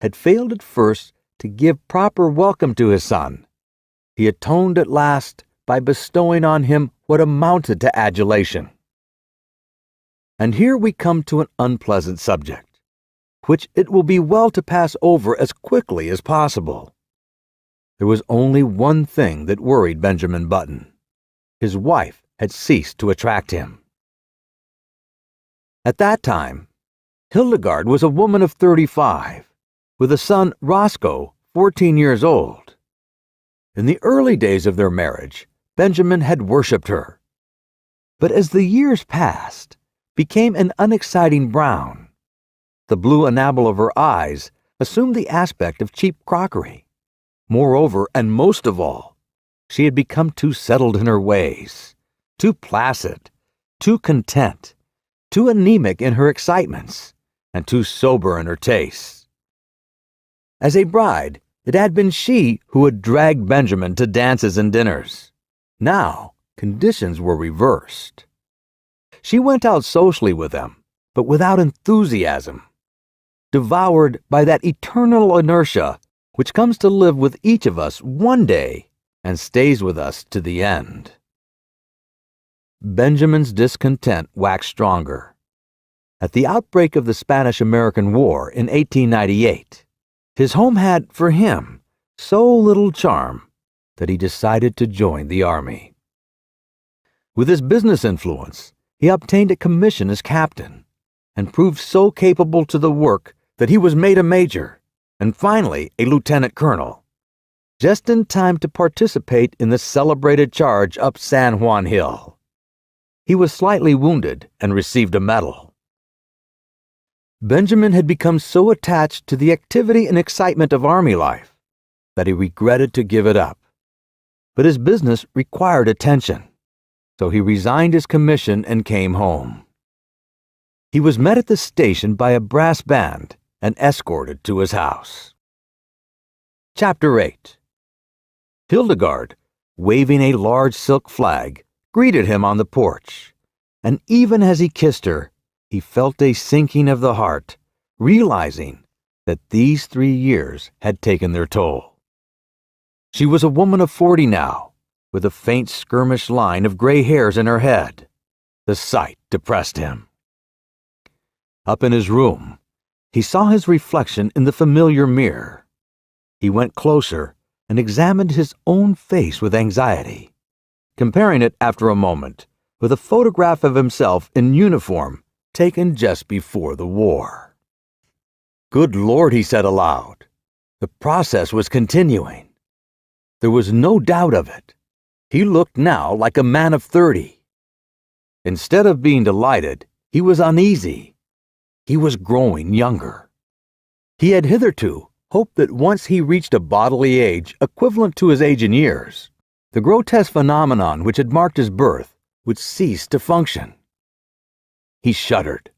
had failed at first to give proper welcome to his son, he atoned at last by bestowing on him what amounted to adulation. And here we come to an unpleasant subject, which it will be well to pass over as quickly as possible. There was only one thing that worried Benjamin Button. His wife had ceased to attract him. At that time, Hildegard was a woman of 35, with a son, Roscoe, 14 years old. In the early days of their marriage, Benjamin had worshipped her, but as the years passed, became an unexciting brown. The blue enamel of her eyes assumed the aspect of cheap crockery. Moreover, and most of all, she had become too settled in her ways, too placid, too content, too anemic in her excitements, and too sober in her tastes. As a bride, it had been she who had dragged Benjamin to dances and dinners. Now, conditions were reversed. She went out socially with them, but without enthusiasm, devoured by that eternal inertia which comes to live with each of us one day and stays with us to the end. Benjamin's discontent waxed stronger. At the outbreak of the Spanish-American War in 1898, his home had, for him, so little charm that he decided to join the army. With his business influence, he obtained a commission as captain and proved so capable to the work that he was made a major and finally a lieutenant colonel, just in time to participate in the celebrated charge up San Juan Hill. He was slightly wounded and received a medal. Benjamin had become so attached to the activity and excitement of army life that he regretted to give it up. But his business required attention, so he resigned his commission and came home. He was met at the station by a brass band and escorted to his house. Chapter 8. Hildegard, waving a large silk flag, greeted him on the porch, and even as he kissed her, he felt a sinking of the heart, realizing that these 3 years had taken their toll. She was a woman of 40 now, with a faint skirmish line of gray hairs in her head. The sight depressed him. Up in his room, he saw his reflection in the familiar mirror. He went closer and examined his own face with anxiety, comparing it after a moment with a photograph of himself in uniform taken just before the war. Good Lord, he said aloud. The process was continuing. There was no doubt of it. He looked now like a man of 30. Instead of being delighted, he was uneasy. He was growing younger. He had hitherto hoped that once he reached a bodily age equivalent to his age in years, the grotesque phenomenon which had marked his birth would cease to function. He shuddered.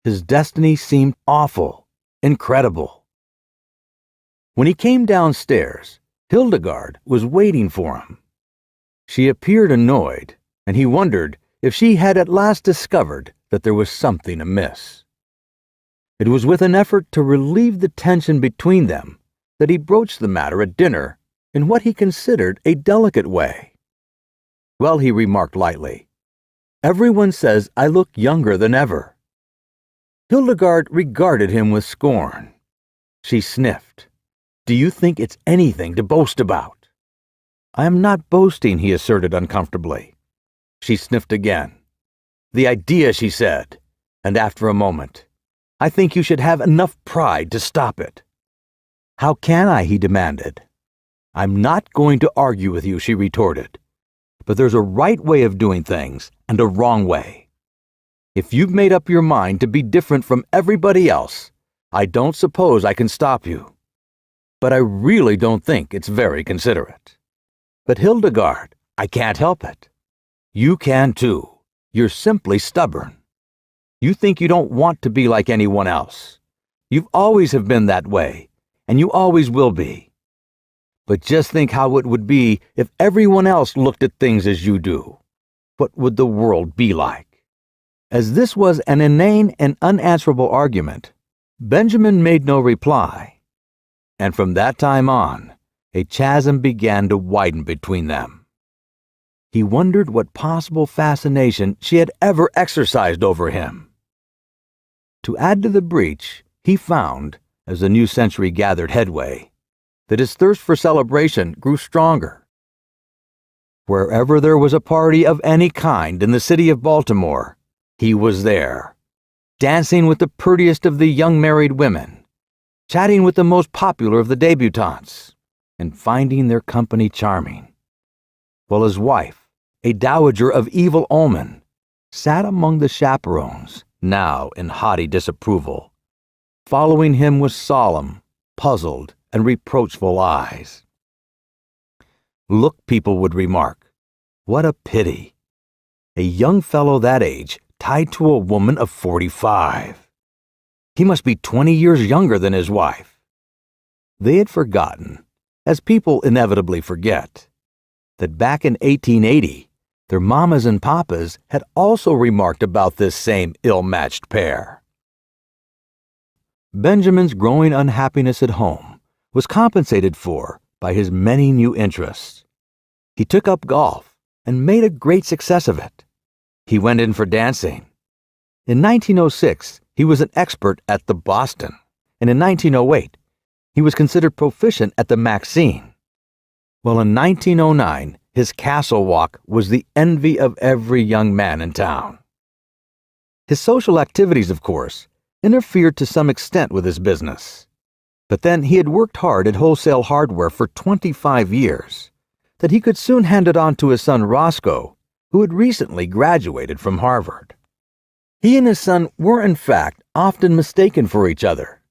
His destiny seemed awful, incredible. When he came downstairs, Hildegard was waiting for him. She appeared annoyed, and he wondered if she had at last discovered that there was something amiss. It was with an effort to relieve the tension between them that he broached the matter at dinner in what he considered a delicate way. Well, he remarked lightly, everyone says I look younger than ever. Hildegard regarded him with scorn. She sniffed. Do you think it's anything to boast about? I am not boasting, he asserted uncomfortably. She sniffed again. The idea, she said, and after a moment, I think you should have enough pride to stop it. How can I, he demanded. I'm not going to argue with you, she retorted. But there's a right way of doing things and a wrong way. If you've made up your mind to be different from everybody else, I don't suppose I can stop you. But I really don't think it's very considerate. But Hildegard, I can't help it. You can too. You're simply stubborn. You think you don't want to be like anyone else. You've always have been that way, and you always will be. But just think how it would be if everyone else looked at things as you do. What would the world be like? As this was an inane and unanswerable argument, Benjamin made no reply. And from that time on, a chasm began to widen between them. He wondered what possible fascination she had ever exercised over him. To add to the breach, he found, as the new century gathered headway, that his thirst for celebration grew stronger. Wherever there was a party of any kind in the city of Baltimore, he was there, dancing with the prettiest of the young married women, chatting with the most popular of the debutantes, and finding their company charming, while his wife, a dowager of evil omen, sat among the chaperones, now in haughty disapproval, following him with solemn, puzzled, and reproachful eyes. Look, people would remark, what a pity. A young fellow that age tied to a woman of 45. He must be 20 years younger than his wife. They had forgotten, as people inevitably forget, that back in 1880, their mamas and papas had also remarked about this same ill-matched pair. Benjamin's growing unhappiness at home was compensated for by his many new interests. He took up golf and made a great success of it. He went in for dancing. In 1906, he was an expert at the Boston, and in 1908, he was considered proficient at the Maxine. Well, in 1909, his castle walk was the envy of every young man in town. His social activities, of course, interfered to some extent with his business. But then he had worked hard at wholesale hardware for 25 years, that he could soon hand it on to his son Roscoe, who had recently graduated from Harvard. He and his son were, in fact, often mistaken for each other.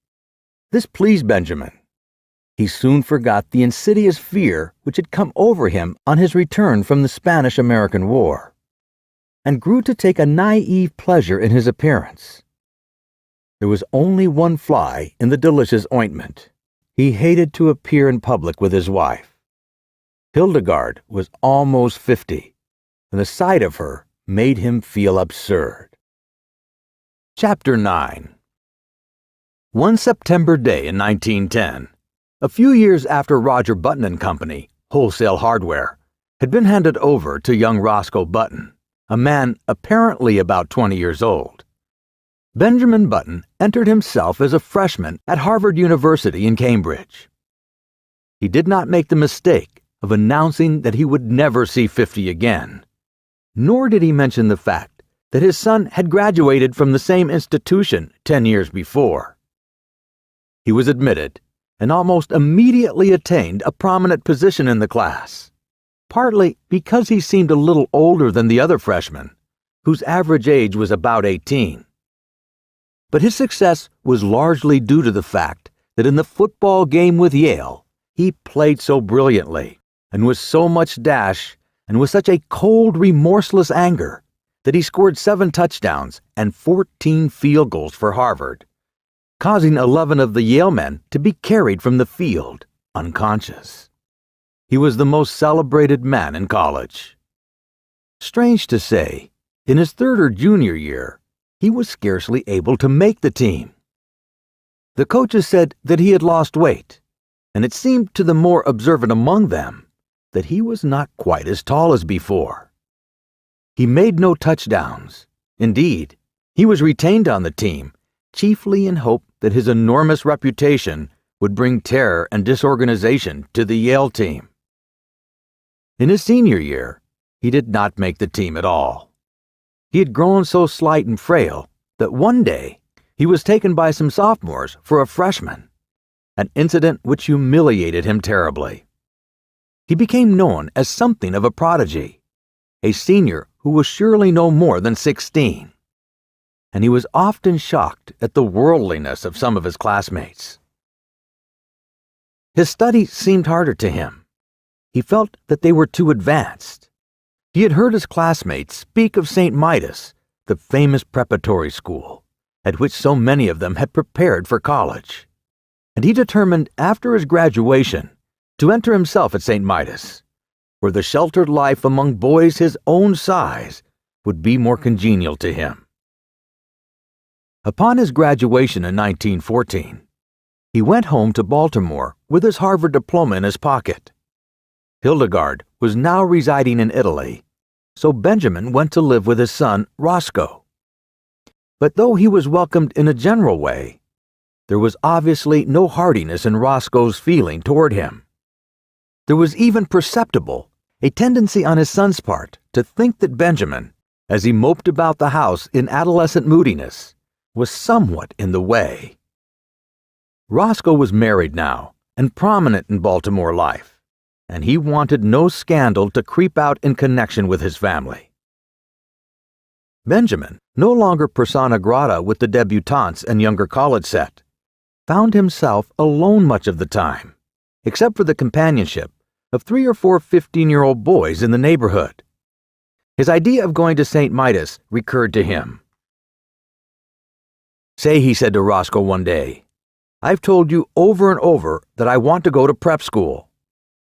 This pleased Benjamin. He soon forgot the insidious fear which had come over him on his return from the Spanish-American War, and grew to take a naive pleasure in his appearance. There was only one fly in the delicious ointment. He hated to appear in public with his wife. Hildegard was almost 50, and the sight of her made him feel absurd. Chapter 9. One September day in 1910, A few years after Roger Button and Company, Wholesale Hardware, had been handed over to young Roscoe Button, a man apparently about 20 years old, Benjamin Button entered himself as a freshman at Harvard University in Cambridge. He did not make the mistake of announcing that he would never see 50 again, nor did he mention the fact that his son had graduated from the same institution 10 years before. He was admitted and almost immediately attained a prominent position in the class, partly because he seemed a little older than the other freshmen, whose average age was about 18. But his success was largely due to the fact that in the football game with Yale, he played so brilliantly and with so much dash and with such a cold, remorseless anger that he scored 7 touchdowns and 14 field goals for Harvard, causing 11 of the Yale men to be carried from the field unconscious. He was the most celebrated man in college. Strange to say, in his third or junior year, he was scarcely able to make the team. The coaches said that he had lost weight, and it seemed to the more observant among them that he was not quite as tall as before. He made no touchdowns. Indeed, he was retained on the team chiefly in hope that his enormous reputation would bring terror and disorganization to the Yale team. In his senior year, he did not make the team at all. He had grown so slight and frail that one day he was taken by some sophomores for a freshman, an incident which humiliated him terribly. He became known as something of a prodigy, a senior who was surely no more than 16, and he was often shocked at the worldliness of some of his classmates. His studies seemed harder to him. He felt that they were too advanced. He had heard his classmates speak of St. Midas, the famous preparatory school, at which so many of them had prepared for college, and he determined after his graduation to enter himself at St. Midas, where the sheltered life among boys his own size would be more congenial to him. Upon his graduation in 1914, he went home to Baltimore with his Harvard diploma in his pocket. Hildegard was now residing in Italy, so Benjamin went to live with his son, Roscoe. But though he was welcomed in a general way, there was obviously no heartiness in Roscoe's feeling toward him. There was even perceptible a tendency on his son's part to think that Benjamin, as he moped about the house in adolescent moodiness, was somewhat in the way. Roscoe was married now and prominent in Baltimore life, and he wanted no scandal to creep out in connection with his family. Benjamin, no longer persona grata with the debutantes and younger college set, found himself alone much of the time, except for the companionship of 3 or 4 15-year-old boys in the neighborhood. His idea of going to St. Midas recurred to him. "Say," he said to Roscoe one day, "I've told you over and over that I want to go to prep school."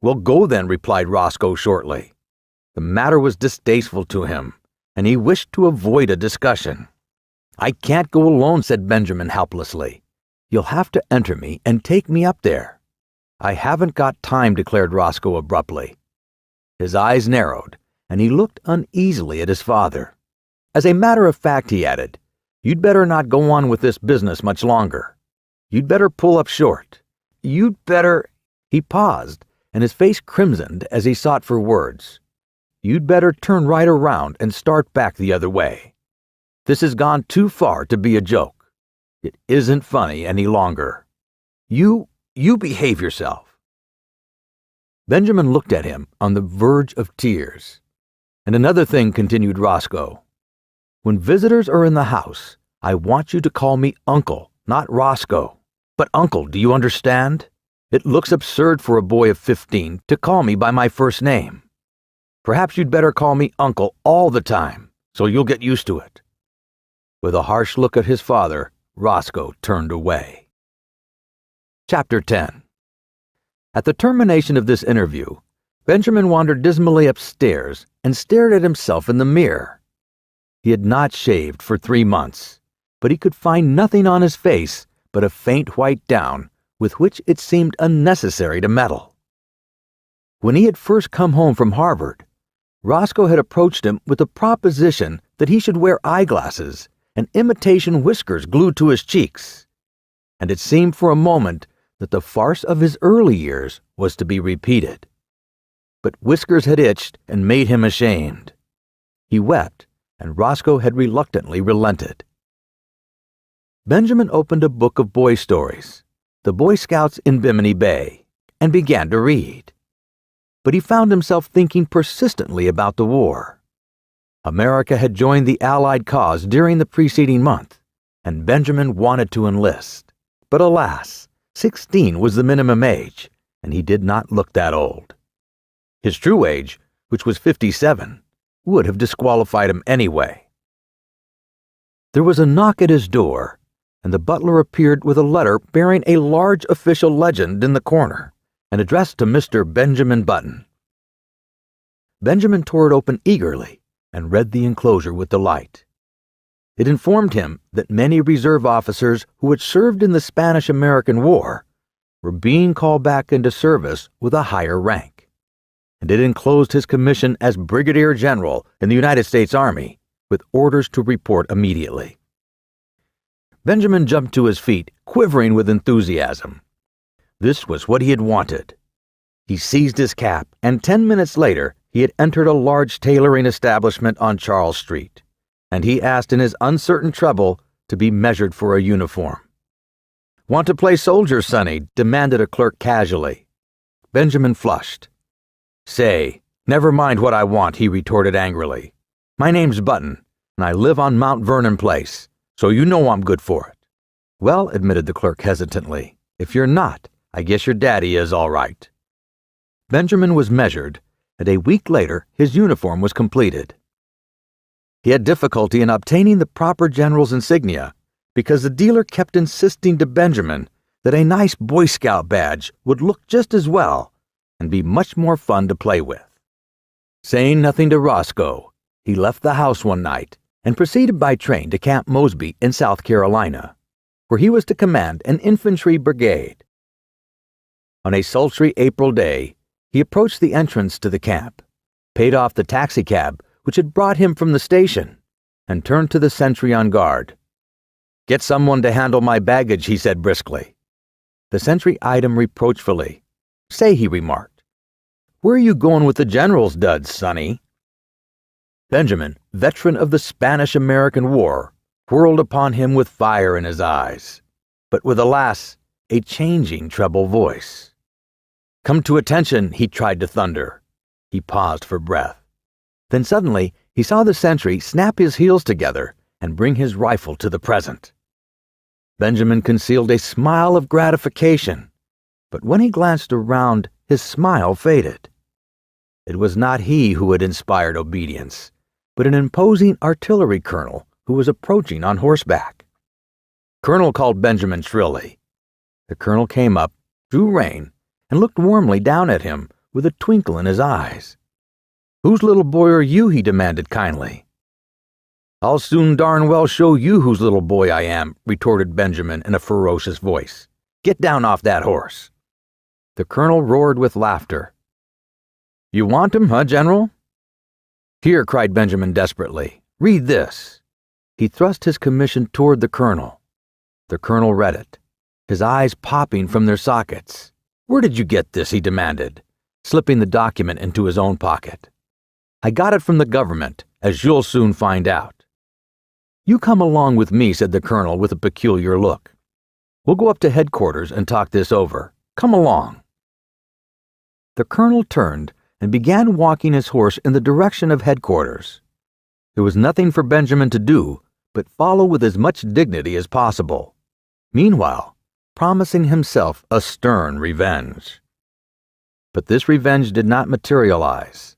"Well, go then," replied Roscoe shortly. The matter was distasteful to him, and he wished to avoid a discussion. "I can't go alone," said Benjamin helplessly. "You'll have to enter me and take me up there." "I haven't got time," declared Roscoe abruptly. His eyes narrowed, and he looked uneasily at his father. "As a matter of fact," he added, "you'd better not go on with this business much longer. You'd better pull up short. You'd better—" He paused, and his face crimsoned as he sought for words. "You'd better turn right around and start back the other way. This has gone too far to be a joke. It isn't funny any longer. You behave yourself." Benjamin looked at him on the verge of tears. "And another thing," continued Roscoe. "When visitors are in the house, I want you to call me Uncle, not Roscoe. But Uncle, do you understand? It looks absurd for a boy of 15 to call me by my first name. Perhaps you'd better call me Uncle all the time, so you'll get used to it." With a harsh look at his father, Roscoe turned away. Chapter 10. At the termination of this interview, Benjamin wandered dismally upstairs and stared at himself in the mirror. He had not shaved for 3 months, but he could find nothing on his face but a faint white down with which it seemed unnecessary to meddle. When he had first come home from Harvard, Roscoe had approached him with the proposition that he should wear eyeglasses and imitation whiskers glued to his cheeks, and it seemed for a moment that the farce of his early years was to be repeated. But whiskers had itched and made him ashamed. He wept, and Roscoe had reluctantly relented. Benjamin opened a book of boy stories, The Boy Scouts in Bimini Bay, and began to read. But he found himself thinking persistently about the war. America had joined the Allied cause during the preceding month, and Benjamin wanted to enlist. But alas, 16 was the minimum age, and he did not look that old. His true age, which was 57, would have disqualified him anyway. There was a knock at his door, and the butler appeared with a letter bearing a large official legend in the corner, and addressed to Mr. Benjamin Button. Benjamin tore it open eagerly and read the enclosure with delight. It informed him that many reserve officers who had served in the Spanish-American War were being called back into service with a higher rank, and it enclosed his commission as Brigadier General in the United States Army, with orders to report immediately. Benjamin jumped to his feet, quivering with enthusiasm. This was what he had wanted. He seized his cap, and 10 minutes later he had entered a large tailoring establishment on Charles Street, and he asked in his uncertain treble to be measured for a uniform. "Want to play soldier, Sonny?" demanded a clerk casually. Benjamin flushed. "Say, never mind what I want," he retorted angrily. "My name's Button, and I live on Mount Vernon Place, so you know I'm good for it." "Well," admitted the clerk hesitantly, "if you're not, I guess your daddy is all right." Benjamin was measured, and a week later his uniform was completed. He had difficulty in obtaining the proper general's insignia because the dealer kept insisting to Benjamin that a nice Boy Scout badge would look just as well and be much more fun to play with. Saying nothing to Roscoe, he left the house one night and proceeded by train to Camp Mosby in South Carolina, where he was to command an infantry brigade. On a sultry April day, he approached the entrance to the camp, paid off the taxicab which had brought him from the station, and turned to the sentry on guard. "Get someone to handle my baggage," he said briskly. The sentry eyed him reproachfully. "Say," he remarked, "where are you going with the general's duds, Sonny?" Benjamin, veteran of the Spanish-American War, whirled upon him with fire in his eyes, but with, alas, a changing treble voice. "Come to attention," he tried to thunder. He paused for breath. Then suddenly he saw the sentry snap his heels together and bring his rifle to the present. Benjamin concealed a smile of gratification, but when he glanced around, his smile faded. It was not he who had inspired obedience, but an imposing artillery colonel who was approaching on horseback. "Colonel," called Benjamin shrilly. The colonel came up, drew rein, and looked warmly down at him with a twinkle in his eyes. "Whose little boy are you?" he demanded kindly. "I'll soon darn well show you whose little boy I am," retorted Benjamin in a ferocious voice. "Get down off that horse." The colonel roared with laughter. "You want him, huh, General?" "Here," cried Benjamin desperately. "Read this." He thrust his commission toward the colonel. The colonel read it, his eyes popping from their sockets. "Where did you get this?" he demanded, slipping the document into his own pocket. "I got it from the government, as you'll soon find out." "You come along with me," said the colonel with a peculiar look. "We'll go up to headquarters and talk this over. Come along." The colonel turned and began walking his horse in the direction of headquarters. There was nothing for Benjamin to do but follow with as much dignity as possible, meanwhile promising himself a stern revenge. But this revenge did not materialize.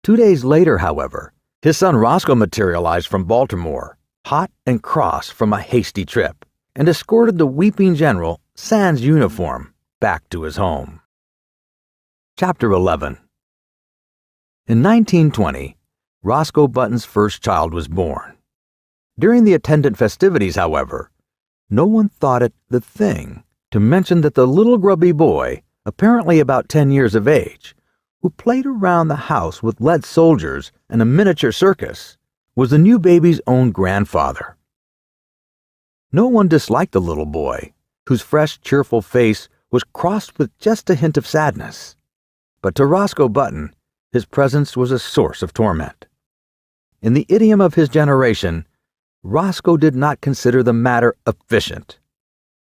2 days later, however, his son Roscoe materialized from Baltimore, hot and cross from a hasty trip, and escorted the weeping general, sans uniform, back to his home. Chapter 11. In 1920, Roscoe Button's first child was born. During the attendant festivities, however, no one thought it the thing to mention that the little grubby boy, apparently about 10 years of age, who played around the house with lead soldiers and a miniature circus, was the new baby's own grandfather. No one disliked the little boy, whose fresh, cheerful face was crossed with just a hint of sadness. But to Roscoe Button, his presence was a source of torment. In the idiom of his generation, Roscoe did not consider the matter efficient.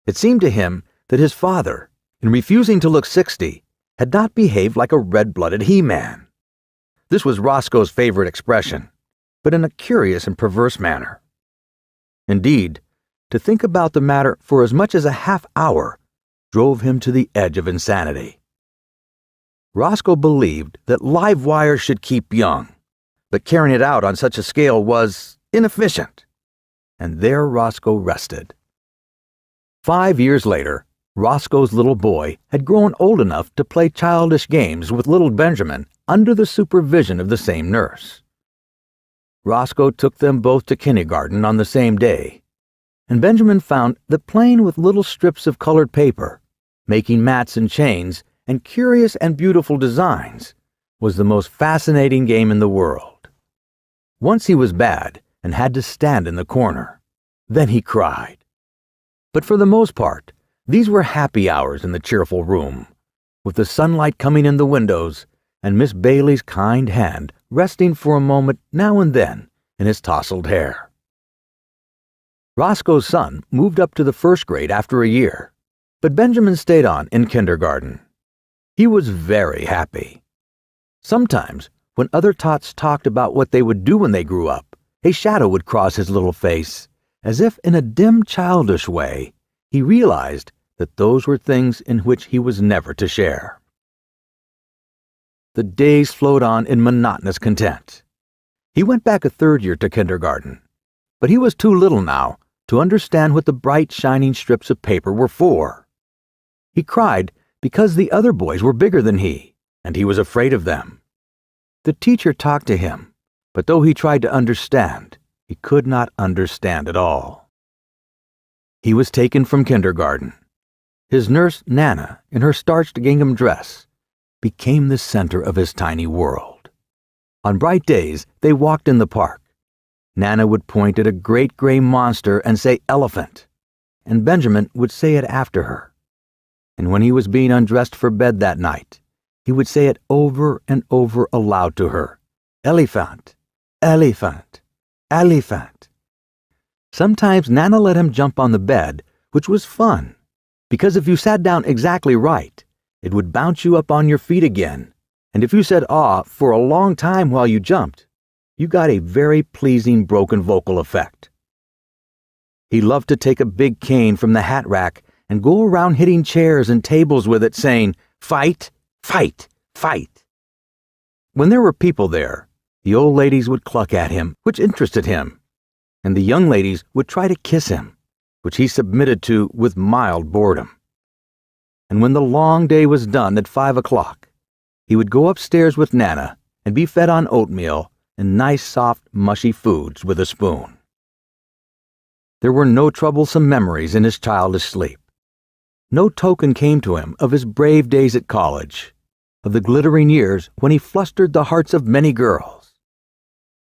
It seemed to him that his father, in refusing to look 60, had not behaved like a red-blooded he-man. This was Roscoe's favorite expression, but in a curious and perverse manner. Indeed, to think about the matter for as much as a half hour drove him to the edge of insanity. Roscoe believed that live wires should keep young, but carrying it out on such a scale was inefficient. And there Roscoe rested. 5 years later, Roscoe's little boy had grown old enough to play childish games with little Benjamin under the supervision of the same nurse. Roscoe took them both to kindergarten on the same day, and Benjamin found that playing with little strips of colored paper, making mats and chains, and curious and beautiful designs was the most fascinating game in the world. Once he was bad and had to stand in the corner. Then he cried. But for the most part, these were happy hours in the cheerful room, with the sunlight coming in the windows and Miss Bailey's kind hand resting for a moment now and then in his tousled hair. Roscoe's son moved up to the first grade after a year, but Benjamin stayed on in kindergarten. He was very happy. Sometimes, when other tots talked about what they would do when they grew up, a shadow would cross his little face, as if in a dim, childish way, he realized that those were things in which he was never to share. The days flowed on in monotonous content. He went back a third year to kindergarten, but he was too little now to understand what the bright, shining strips of paper were for. He cried because the other boys were bigger than he, and he was afraid of them. The teacher talked to him, but though he tried to understand, he could not understand at all. He was taken from kindergarten. His nurse, Nana, in her starched gingham dress, became the center of his tiny world. On bright days, they walked in the park. Nana would point at a great gray monster and say elephant, and Benjamin would say it after her. And when he was being undressed for bed that night, he would say it over and over aloud to her, elephant, elephant, elephant. Sometimes Nana let him jump on the bed, which was fun, because if you sat down exactly right, it would bounce you up on your feet again, and if you said "ah" for a long time while you jumped, you got a very pleasing broken vocal effect. He loved to take a big cane from the hat rack and go around hitting chairs and tables with it, saying, "Fight, fight, fight." When there were people there, the old ladies would cluck at him, which interested him, and the young ladies would try to kiss him, which he submitted to with mild boredom. And when the long day was done at 5 o'clock, he would go upstairs with Nana and be fed on oatmeal and nice, soft, mushy foods with a spoon. There were no troublesome memories in his childish sleep. No token came to him of his brave days at college, of the glittering years when he flustered the hearts of many girls.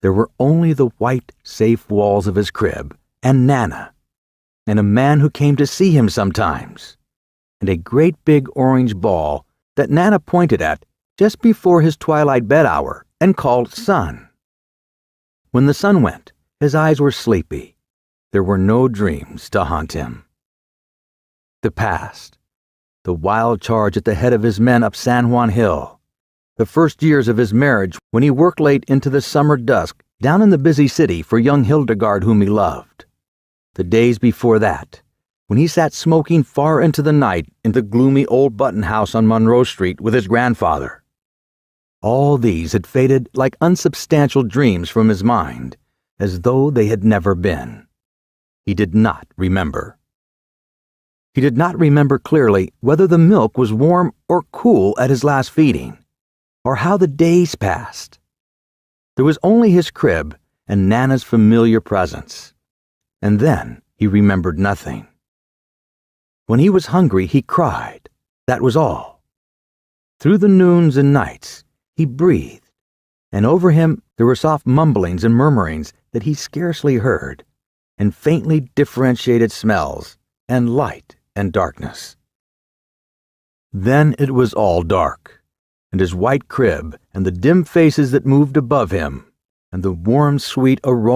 There were only the white, safe walls of his crib, and Nana, and a man who came to see him sometimes, and a great big orange ball that Nana pointed at just before his twilight bed hour and called Sun. When the sun went, his eyes were sleepy. There were no dreams to haunt him. The past, the wild charge at the head of his men up San Juan Hill, the first years of his marriage when he worked late into the summer dusk down in the busy city for young Hildegard whom he loved, the days before that, when he sat smoking far into the night in the gloomy old Button house on Monroe Street with his grandfather. All these had faded like unsubstantial dreams from his mind, as though they had never been. He did not remember. He did not remember clearly whether the milk was warm or cool at his last feeding, or how the days passed. There was only his crib and Nana's familiar presence, and then he remembered nothing. When he was hungry, he cried. That was all. Through the noons and nights, he breathed, and over him there were soft mumblings and murmurings that he scarcely heard, and faintly differentiated smells, and light and darkness. Then it was all dark, and his white crib, and the dim faces that moved above him, and the warm, sweet aroma